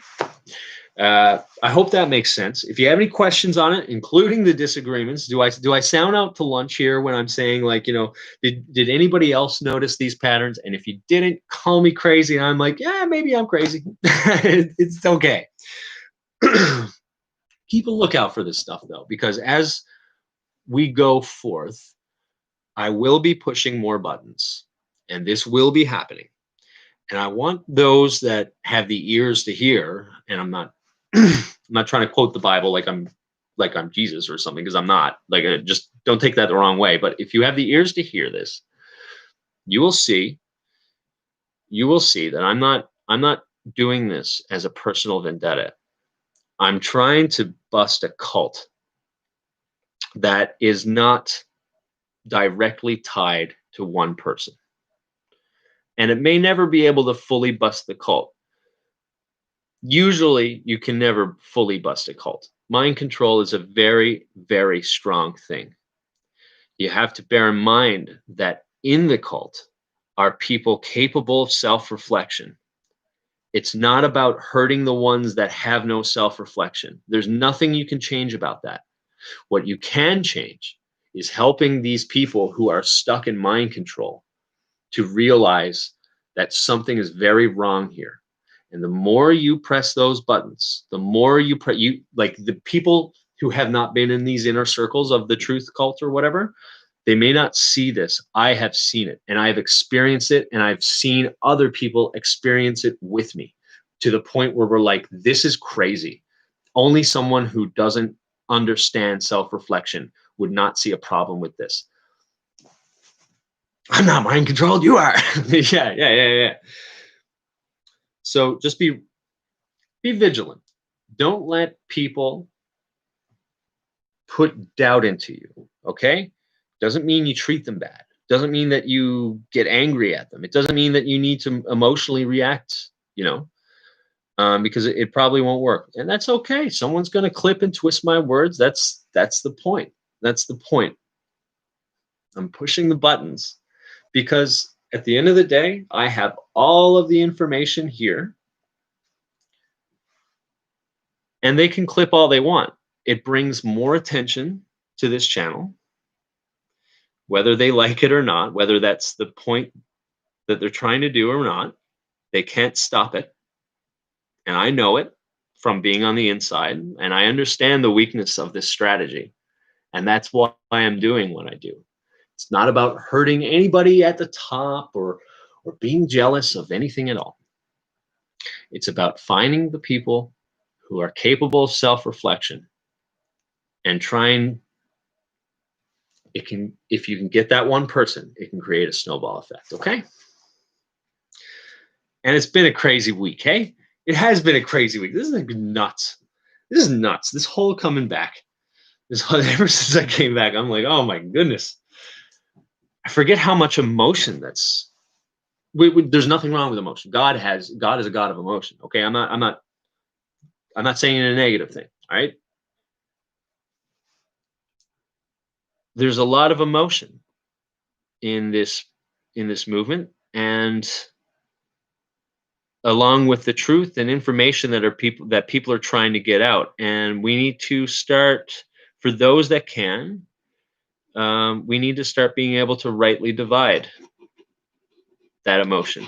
A: I hope that makes sense. If you have any questions on it, including the disagreements, do I sound out to lunch here when I'm saying, like, did anybody else notice these patterns? And if you didn't, call me crazy. And I'm like, yeah, maybe I'm crazy. It's okay. Keep a lookout for this stuff, though, because as we go forth, I will be pushing more buttons, and this will be happening. And I want those that have the ears to hear, and I'm not I'm not trying to quote the Bible like I'm Jesus or something, because I'm not. Like, just don't take that the wrong way. But if you have the ears to hear this, you will see that I'm not doing this as a personal vendetta. I'm trying to bust a cult that is not directly tied to one person. And it may never be able to fully bust the cult. Usually, you can never fully bust a cult. Mind control is a very, very strong thing. You have to bear in mind that in the cult are people capable of self-reflection. It's not about hurting the ones that have no self-reflection. There's nothing you can change about that. What you can change is helping these people who are stuck in mind control to realize that something is very wrong here. And the more you press those buttons, the more you like the people who have not been in these inner circles of the truth cult or whatever, they may not see this. I have seen it, and I've experienced it, and I've seen other people experience it with me, to the point where we're like, this is crazy. Only someone who doesn't understand self-reflection would not see a problem with this. I'm not mind controlled. You are. Yeah. So just be vigilant. Don't let people put doubt into you. Okay? Doesn't mean you treat them bad. Doesn't mean that you get angry at them. It doesn't mean that you need to emotionally react, because it probably won't work. And that's okay. Someone's going to clip and twist my words. That's the point. That's the point. I'm pushing the buttons because at the end of the day, I have all of the information here, and they can clip all they want. It brings more attention to this channel, whether they like it or not, whether that's the point that they're trying to do or not. They can't stop it. And I know it from being on the inside, and I understand the weakness of this strategy. And that's why I'm doing what I do. It's not about hurting anybody at the top or being jealous of anything at all. It's about finding the people who are capable of self-reflection and trying. If you can get that one person, it can create a snowball effect. Okay. And it's been a crazy week. Hey, it has been a crazy week. This is like nuts. This is nuts. This whole coming back. This whole, ever since I came back, I'm like, oh my goodness. I forget how much emotion that's. There's nothing wrong with emotion. God is a God of emotion. Okay, I'm not saying it a negative thing. All right. There's a lot of emotion in this movement, and along with the truth and information that people are trying to get out, and we need to start, for those that can, we need to start being able to rightly divide that emotion.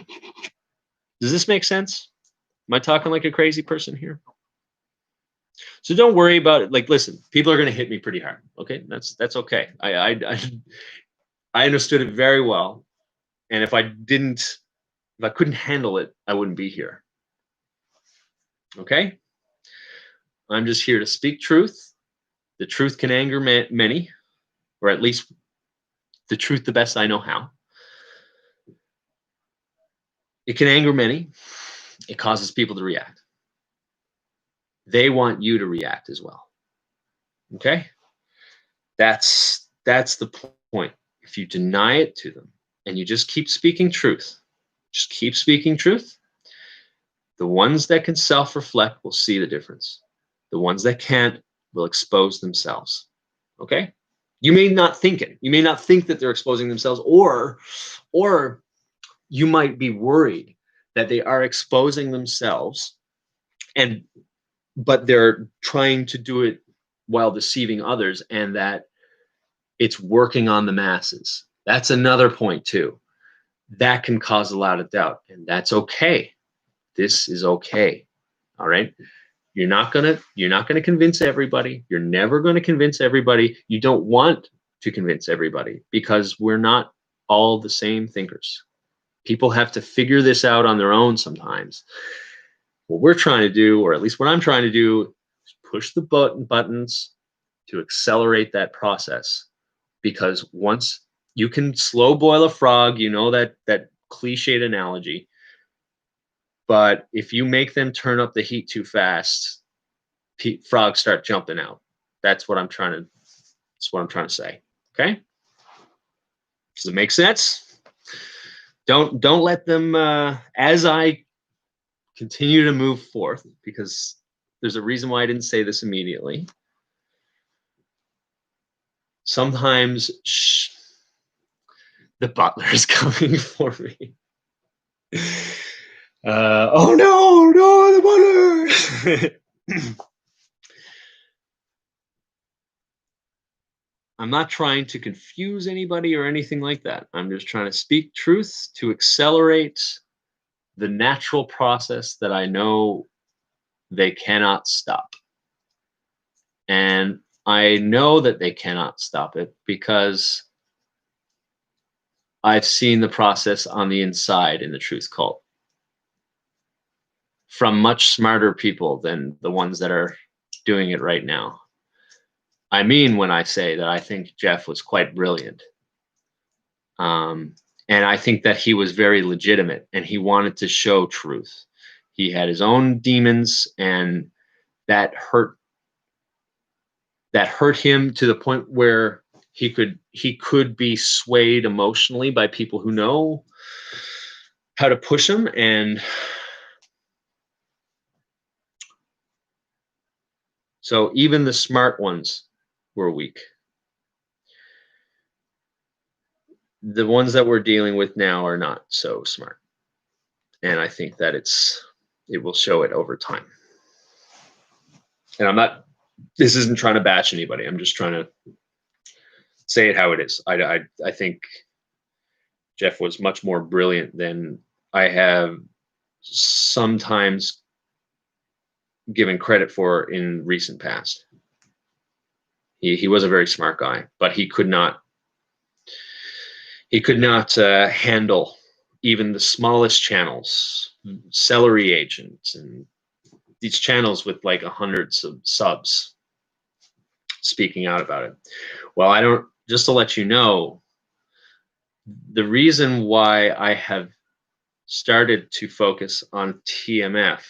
A: Does this make sense? Am I talking like a crazy person here? So don't worry about it. Like, listen, people are going to hit me pretty hard. Okay, that's okay. I understood it very well, and if I couldn't handle it, I wouldn't be here. Okay, I'm just here to speak truth. The truth can anger many, or at least the truth the best I know how. It can anger many. It causes people to react. They want you to react as well. Okay, that's the point. If you deny it to them and you just keep speaking truth, the ones that can self-reflect will see the difference. The ones that can't will expose themselves. Okay? You may not think it. You may not think that they're exposing themselves, or you might be worried that they are exposing themselves, but they're trying to do it while deceiving others, and that it's working on the masses. That's another point too. That can cause a lot of doubt, and that's okay. This is okay. All right? You're not gonna convince everybody. You're never going to convince everybody. You don't want to convince everybody, because we're not all the same thinkers. People have to figure this out on their own sometimes. What we're trying to do, or at least what I'm trying to do, is push the buttons to accelerate that process. Because once you can slow boil a frog, you know that cliched analogy. But if you make them turn up the heat too fast, frogs start jumping out. That's what I'm trying to say. Okay? Does it make sense? Don't let them, as I continue to move forth, because there's a reason why I didn't say this immediately. Sometimes the butler is coming for me. Oh no, the butler! I'm not trying to confuse anybody or anything like that. I'm just trying to speak truth to accelerate the natural process that I know they cannot stop. And I know that they cannot stop it because I've seen the process on the inside in the truth cult from much smarter people than the ones that are doing it right now. I mean, when I say that I think Jeff was quite brilliant. And I think that he was very legitimate, and he wanted to show truth. He had his own demons, and that hurt him to the point where he could be swayed emotionally by people who know how to push him. And so even the smart ones were weak. The ones that we're dealing with now are not so smart. And I think that it will show it over time. And this isn't trying to bash anybody. I'm just trying to say it how it is. I think Jeff was much more brilliant than I have sometimes given credit for in recent past. He was a very smart guy, but he could not handle even the smallest channels, celery agents, and these channels with like hundreds of subs speaking out about it. Well, just to let you know, the reason why I have started to focus on TMF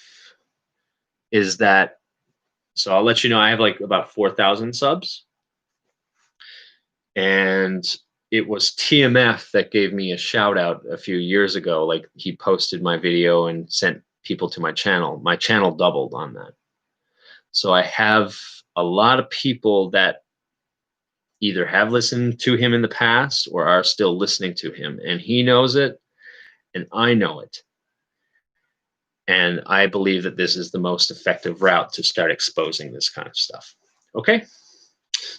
A: is that So I'll let you know, I have like about 4,000 subs. And it was TMF that gave me a shout out a few years ago. Like he posted my video and sent people to my channel. My channel doubled on that. So I have a lot of people that either have listened to him in the past or are still listening to him. And he knows it and I know it. And I believe that this is the most effective route to start exposing this kind of stuff. Okay?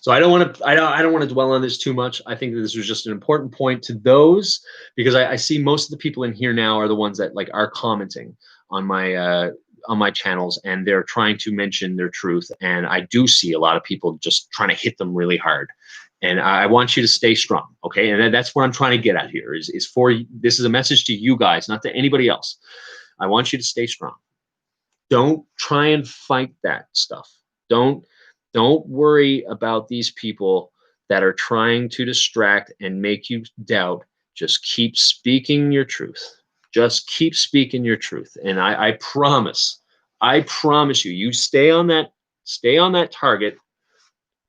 A: So I don't want to dwell on this too much. I think that this was just an important point to those, because I see most of the people in here now are the ones that like are commenting on my channels, and they're trying to mention their truth. And I do see a lot of people just trying to hit them really hard. And I want you to stay strong, okay? And that's what I'm trying to get at here is for this is a message to you guys, not to anybody else. I want you to stay strong. Don't try and fight that stuff. Don't worry about these people that are trying to distract and make you doubt. Just keep speaking your truth. Just keep speaking your truth. And I promise you, you stay on that target.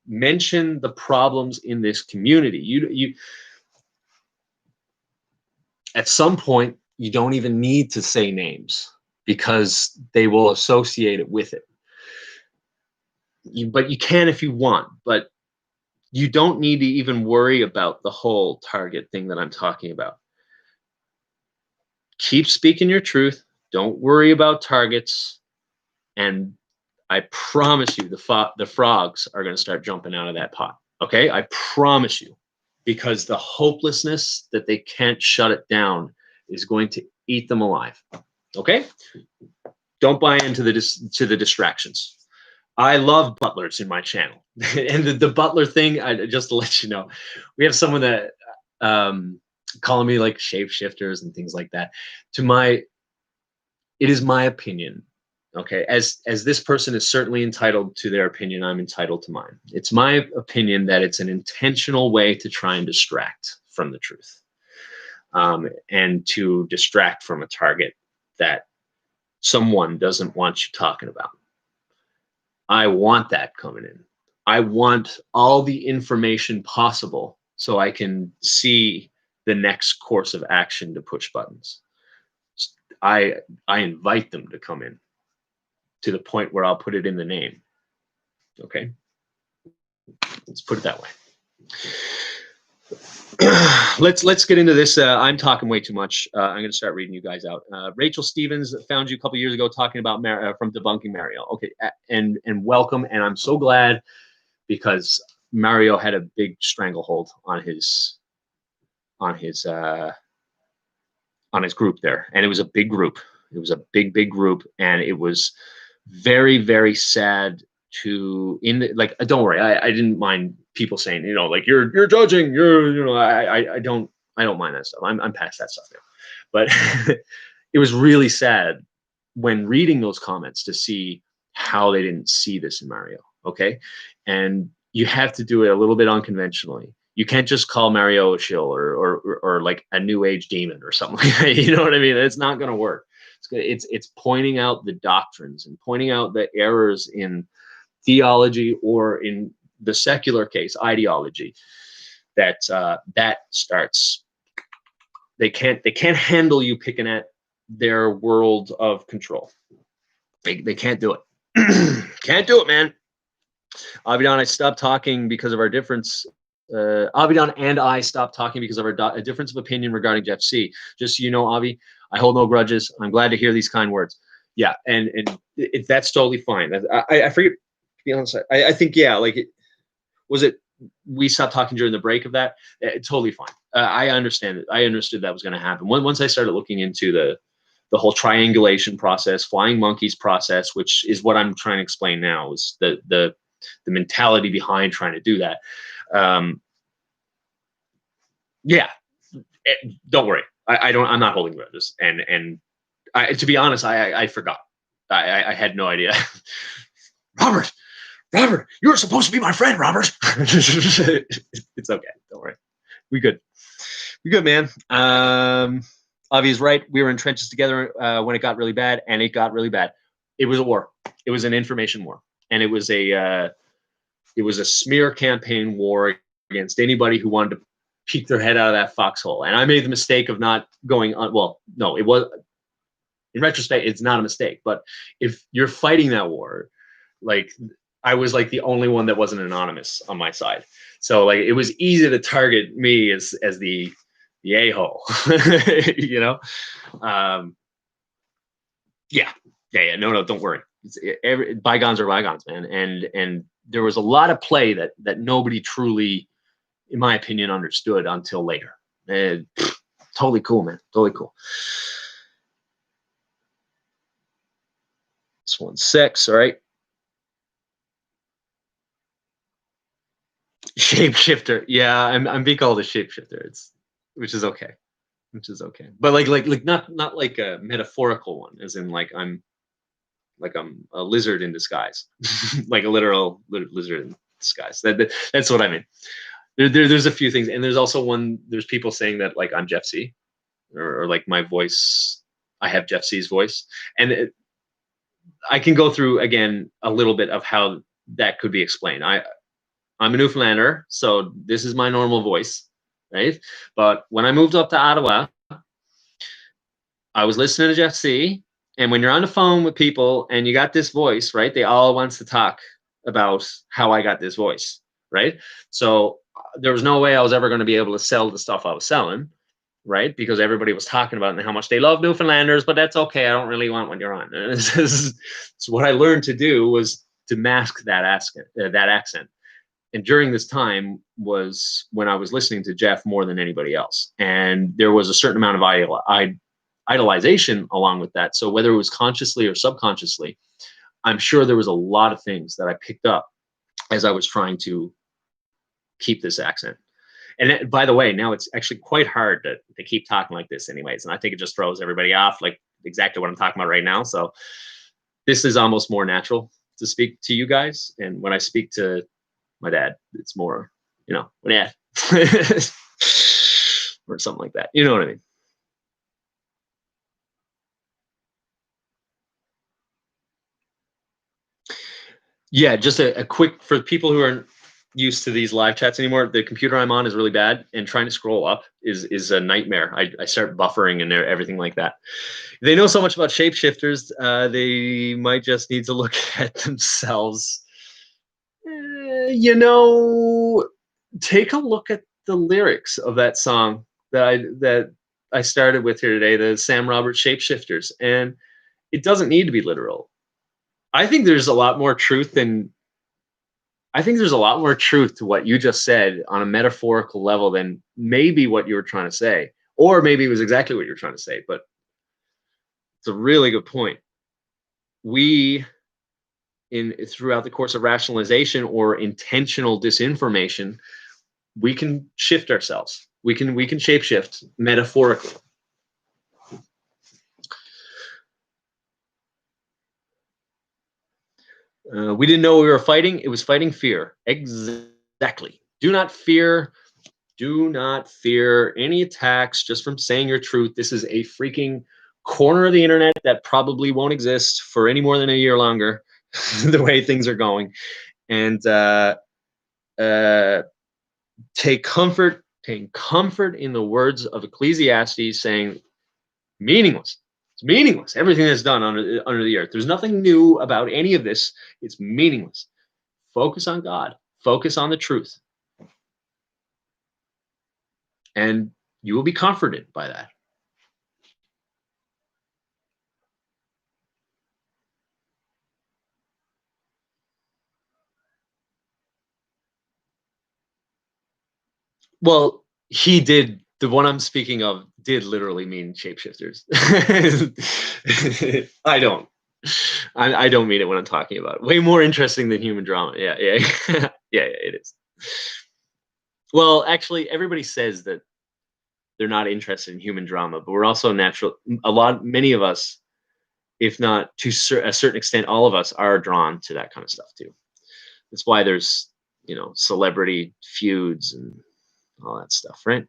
A: Mention the problems in this community. You at some point, you don't even need to say names because they will associate it with it. But you can if you want, but you don't need to even worry about the whole target thing that I'm talking about. Keep speaking your truth. Don't worry about targets. And I promise you, the frogs are going to start jumping out of that pot. Okay? I promise you, because the hopelessness that they can't shut it down is going to eat them alive. Okay? Don't buy into the distractions. I love butlers in my channel. And the butler thing, just to let you know, we have someone that calling me like shapeshifters and things like that. It is my opinion. Okay, as this person is certainly entitled to their opinion, I'm entitled to mine. It's my opinion that it's an intentional way to try and distract from the truth, and to distract from a target that someone doesn't want you talking about. I want that coming in. I want all the information possible so I can see the next course of action to push buttons. I invite them to come in to the point where I'll put it in the name. Okay? Let's put it that way. Let's get into this. I'm talking way too much. I'm going to start reading you guys out. Rachel Stevens found you a couple years ago talking about from debunking Mario. Okay, and welcome. And I'm so glad, because Mario had a big stranglehold on his group there, and it was a big group. It was a big group, and it was very, very sad to like. Don't worry, I didn't mind people saying, like you're judging, I don't mind that stuff. I'm past that stuff now. But it was really sad when reading those comments to see how they didn't see this in Mario. Okay, and you have to do it a little bit unconventionally. You can't just call Mario a shill or like a new age demon or something like that. You know what I mean? It's not going to work. It's pointing out the doctrines and pointing out the errors in theology, or in the secular case, ideology, that starts. They can't handle you picking at their world of control. They can't do it. Can't do it, man. Avidan, I stopped talking because of our difference. Avidan and I stopped talking because of our difference of opinion regarding Jeff C. Just so you know, Avi, I hold no grudges. I'm glad to hear these kind words. Yeah, and that's totally fine. I forget, to be honest, I think, yeah, like, we stopped talking during the break of that? Totally fine. I understand it. I understood that was going to happen. Once I started looking into the whole triangulation process, flying monkeys process, which is what I'm trying to explain now, is the mentality behind trying to do that. Yeah, don't worry. I'm not holding grudges. And to be honest, I forgot. I had no idea. Robert, you were supposed to be my friend, Robert. It's okay. Don't worry. We good, man. Avi is right. We were in trenches together when it got really bad, and it got really bad. It was a war. It was an information war. and it was a smear campaign war against anybody who wanted to peek their head out of that foxhole. And I made the mistake of not going on. Well, no, it was, in retrospect, it's not a mistake. But if you're fighting that war, like, I was like the only one that wasn't anonymous on my side. So like it was easy to target me as the a-hole, you know? Yeah. No, don't worry. Bygones are bygones, man. And there was a lot of play that nobody truly, in my opinion, understood until later. Totally cool, man. Totally cool. This one's 6, all right. Shapeshifter. Yeah, I'm being called a shapeshifter. Which is okay. But like not like a metaphorical one, as in like I'm a lizard in disguise, like a literal lizard in disguise. That's what I mean. There's a few things, and there's also one. There's people saying that like I'm Jeff C, or like my voice. I have Jeff C's voice, and I can go through again a little bit of how that could be explained. I'm a Newfoundlander, so this is my normal voice, right? But when I moved up to Ottawa, I was listening to Jeff C. And when you're on the phone with people and you got this voice, right? They all wants to talk about how I got this voice, right? So there was no way I was ever going to be able to sell the stuff I was selling, right? Because everybody was talking about it and how much they love Newfoundlanders, but that's okay. I don't really want when you're on. So what I learned to do was to mask that accent. And during this time was when I was listening to Jeff more than anybody else. And there was a certain amount of idolization along with that. So whether it was consciously or subconsciously, I'm sure there was a lot of things that I picked up as I was trying to keep this accent. And by the way, now it's actually quite hard to keep talking like this anyways. And I think it just throws everybody off, like exactly what I'm talking about right now. So this is almost more natural to speak to you guys. And when I speak to my dad, it's more, yeah, or something like that. You know what I mean? Yeah, just a quick, for people who aren't used to these live chats anymore, the computer I'm on is really bad, and trying to scroll up is a nightmare. I start buffering and everything like that. They know so much about shapeshifters, they might just need to look at themselves. Take a look at the lyrics of that song that I started with here today, the Sam Roberts Shapeshifters, and it doesn't need to be literal. I think there's a lot more truth to what you just said on a metaphorical level than maybe what you were trying to say, or maybe it was exactly what you're trying to say. But it's a really good point. We, throughout the course of rationalization or intentional disinformation, we can shift ourselves. We can shapeshift metaphorically. We didn't know we were fighting. It was fighting fear. Exactly. Do not fear any attacks just from saying your truth. This is a freaking corner of the internet that probably won't exist for any more than a year longer, the way things are going. And take comfort in the words of Ecclesiastes, saying, meaningless. It's meaningless. Everything that's done under the earth. There's nothing new about any of this. It's meaningless. Focus on God. Focus on the truth. And you will be comforted by that. Well, he did. The one I'm speaking of did literally mean shapeshifters. I don't. I don't mean it when I'm talking about it. Way more interesting than human drama. Yeah. Yeah, it is. Well, actually, everybody says that they're not interested in human drama, but we're also natural. Many of us, if not to a certain extent, all of us are drawn to that kind of stuff too. That's why there's, celebrity feuds and all that stuff, right?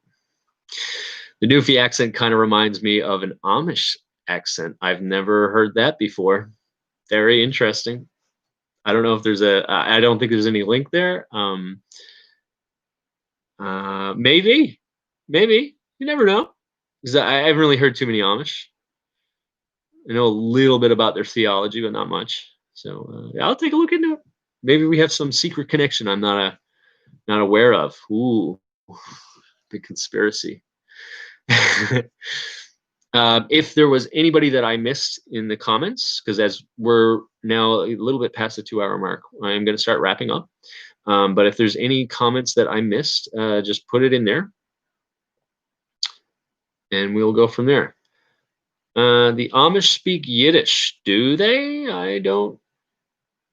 A: The Newfie accent kind of reminds me of an Amish accent. I've never heard that before. Very interesting. I don't know if there's I don't think there's any link there. Maybe, you never know. Because I haven't really heard too many Amish. I know a little bit about their theology, but not much. So yeah, I'll take a look into it. Maybe we have some secret connection I'm not aware of. Ooh, big conspiracy. If there was anybody that I missed in the comments, because as we're now a little bit past the 2-hour mark, I'm going to start wrapping up. But if there's any comments that I missed, just put it in there, and we'll go from there. The Amish speak Yiddish, do they? I don't.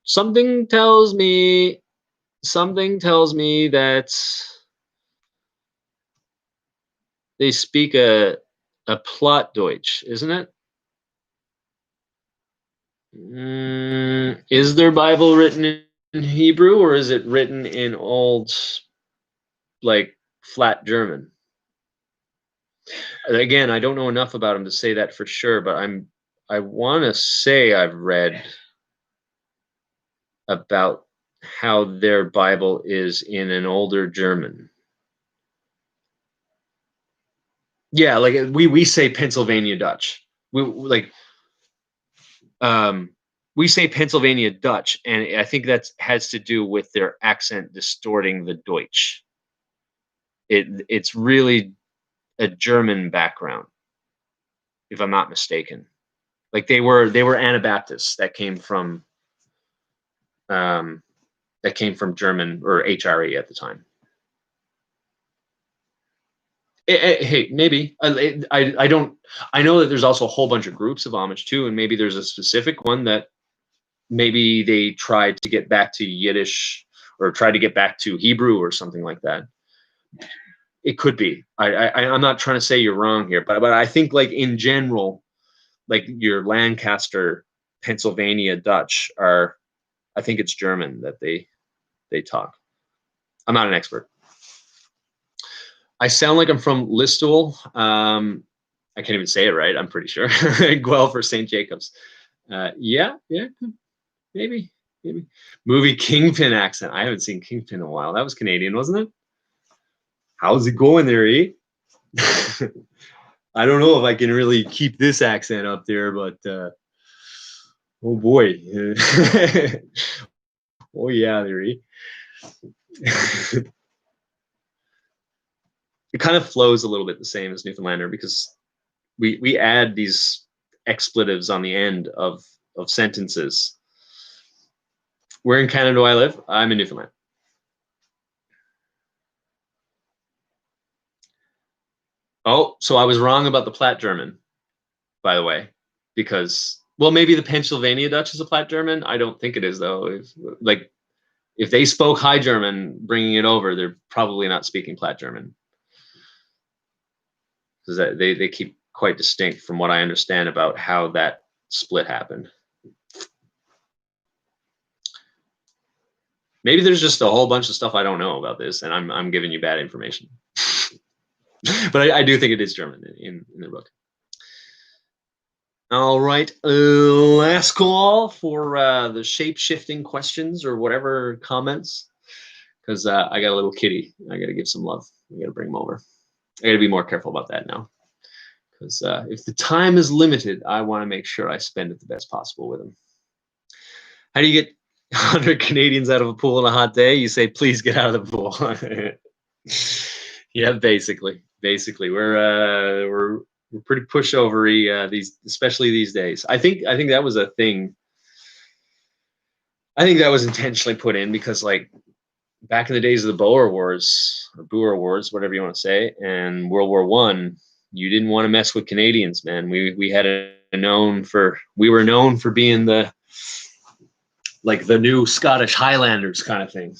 A: Something tells me that they speak a Plattdeutsch, isn't it? Is their Bible written in Hebrew, or is it written in old, like, flat German? Again, I don't know enough about them to say that for sure, but I want to say I've read about how their Bible is in an older German. Yeah, like we say Pennsylvania Dutch. We say Pennsylvania Dutch, and I think that has to do with their accent distorting the Deutsch. It's really a German background, if I'm not mistaken. Like they were Anabaptists that came from German or HRE at the time. Hey, maybe I don't. I know that there's also a whole bunch of groups of Amish too, and maybe there's a specific one that maybe they tried to get back to Yiddish or tried to get back to Hebrew or something like that. It could be. I'm not trying to say you're wrong here, but I think like in general, like your Lancaster, Pennsylvania Dutch are, I think it's German that they talk. I'm not an expert. I sound like I'm from Listowel. I can't even say it right. I'm pretty sure. Guelph or St. Jacobs. Yeah, maybe. Movie Kingpin accent. I haven't seen Kingpin in a while. That was Canadian, wasn't it? How's it going there, eh? I don't know if I can really keep this accent up there, but oh boy. Oh yeah, there, eh? It kind of flows a little bit the same as Newfoundlander because we add these expletives on the end of sentences. Where in Canada do I live? I'm in Newfoundland. Oh, so I was wrong about the Platt German, by the way, because, well, maybe the Pennsylvania Dutch is a Platt German. I don't think it is, though. If they spoke High German, bringing it over, they're probably not speaking Platt German, because they keep quite distinct from what I understand about how that split happened. Maybe there's just a whole bunch of stuff I don't know about this, and I'm giving you bad information. But I do think it is German in the book. All right, last call for the shape-shifting questions or whatever comments, because I got a little kitty. I got to give some love. I got to bring him over. I got to be more careful about that now, because if the time is limited, I want to make sure I spend it the best possible with him. How do you get 100 Canadians out of a pool on a hot day? You say, please get out of the pool. Yeah, basically we're pretty pushovery especially these days. I think that was a thing. I think that was intentionally put in because, like, back in the days of the Boer Wars or Boer Wars, whatever you want to say, and World War I, you didn't want to mess with Canadians, man. We were known for being the new Scottish Highlanders kind of thing.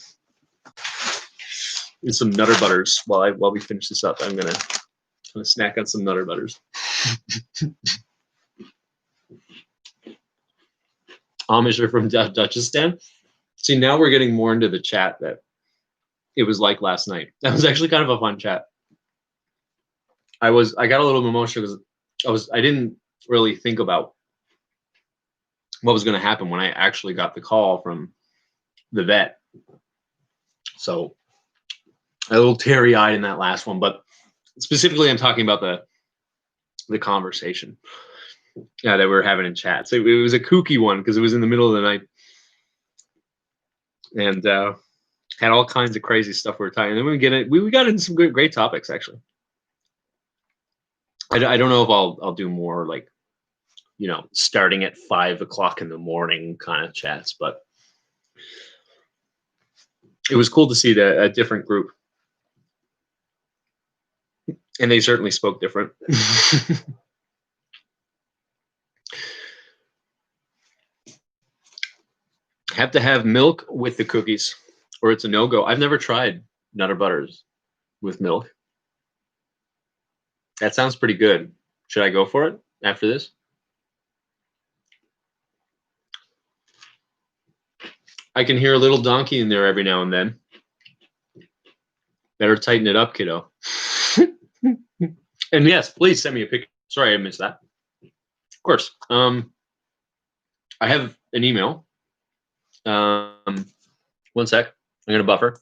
A: And some Nutter Butters while we finish this up. I'm gonna snack on some Nutter Butters. Amish are from Dutchistan. See, now we're getting more into the chat that it was like last night. That was actually kind of a fun chat. I got a little emotional because I didn't really think about what was going to happen when I actually got the call from the vet. So a little teary-eyed in that last one, but specifically I'm talking about the conversation that we were having in chat. So it was a kooky one because it was in the middle of the night, and had all kinds of crazy stuff we were talking. And then we got into some great topics actually. I don't know if I'll do more like, you know, starting at 5 o'clock in the morning kind of chats, but it was cool to see a different group, and they certainly spoke different. Have to have milk with the cookies, or it's a no-go. I've never tried Nutter Butters with milk. That sounds pretty good. Should I go for it after this? I can hear a little donkey in there every now and then. Better tighten it up, kiddo. And yes, please send me a picture. Sorry, I missed that. Of course. I have an email. One sec. I'm gonna buffer.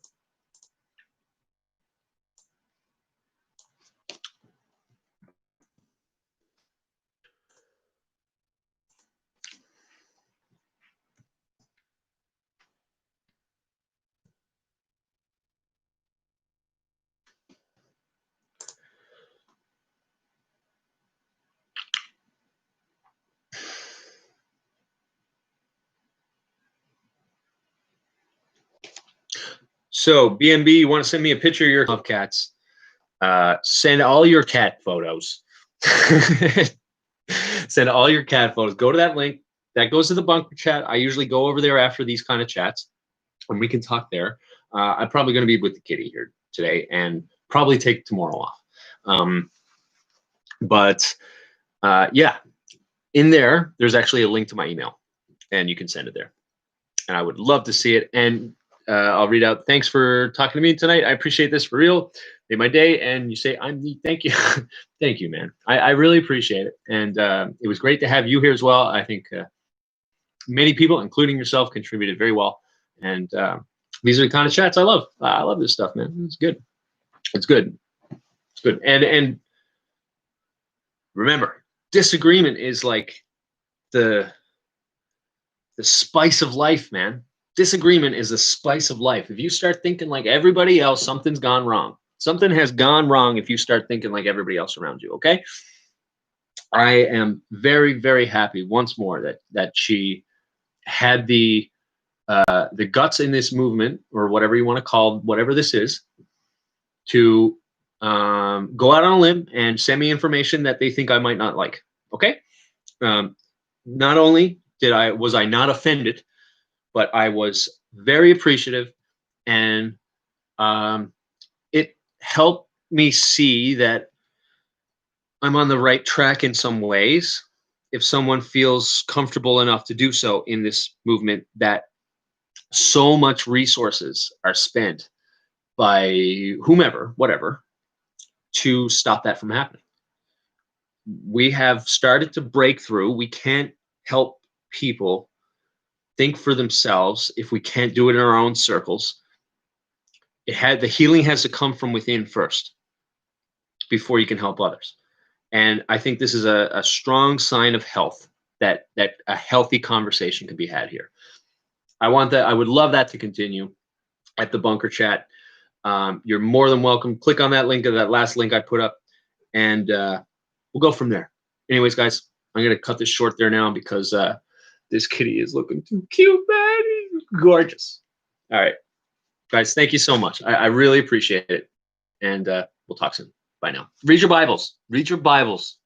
A: So BNB, you want to send me a picture of your cats? Send all your cat photos. Send all your cat photos. Go to that link. That goes to the bunker chat. I usually go over there after these kind of chats, and we can talk there. I'm probably going to be with the kitty here today, and probably take tomorrow off. But yeah, in there, there's actually a link to my email, and you can send it there. And I would love to see it. And I'll read out. Thanks for talking to me tonight. I appreciate this for real. Made my day. And you say, I'm neat. Thank you. Thank you, man. I really appreciate it. And it was great to have you here as well. I think many people, including yourself, contributed very well. And these are the kind of chats I love. I love this stuff, man. It's good. It's good. It's good. And remember, disagreement is like the spice of life, man. Disagreement is the spice of life. If you start thinking like everybody else, something's gone wrong. Something has gone wrong if you start thinking like everybody else around you, okay? I am very, very happy once more that she had the guts in this movement, or whatever you want to call whatever this is, to go out on a limb and send me information that they think I might not like, okay? Not only was I not offended, but I was very appreciative, and it helped me see that I'm on the right track in some ways. If someone feels comfortable enough to do so in this movement, that so much resources are spent by whomever, whatever, to stop that from happening. We have started to break through. We can't help people think for themselves if we can't do it in our own circles. The healing has to come from within first before you can help others. And I think this is a strong sign of health, that a healthy conversation can be had here. I would love that to continue at the bunker chat. You're more than welcome. Click on that link, or that last link I put up, and we'll go from there. Anyways, guys, I'm going to cut this short there now because this kitty is looking too cute, man. He's gorgeous. All right, guys, thank you so much. I really appreciate it. And we'll talk soon. Bye now. Read your Bibles. Read your Bibles.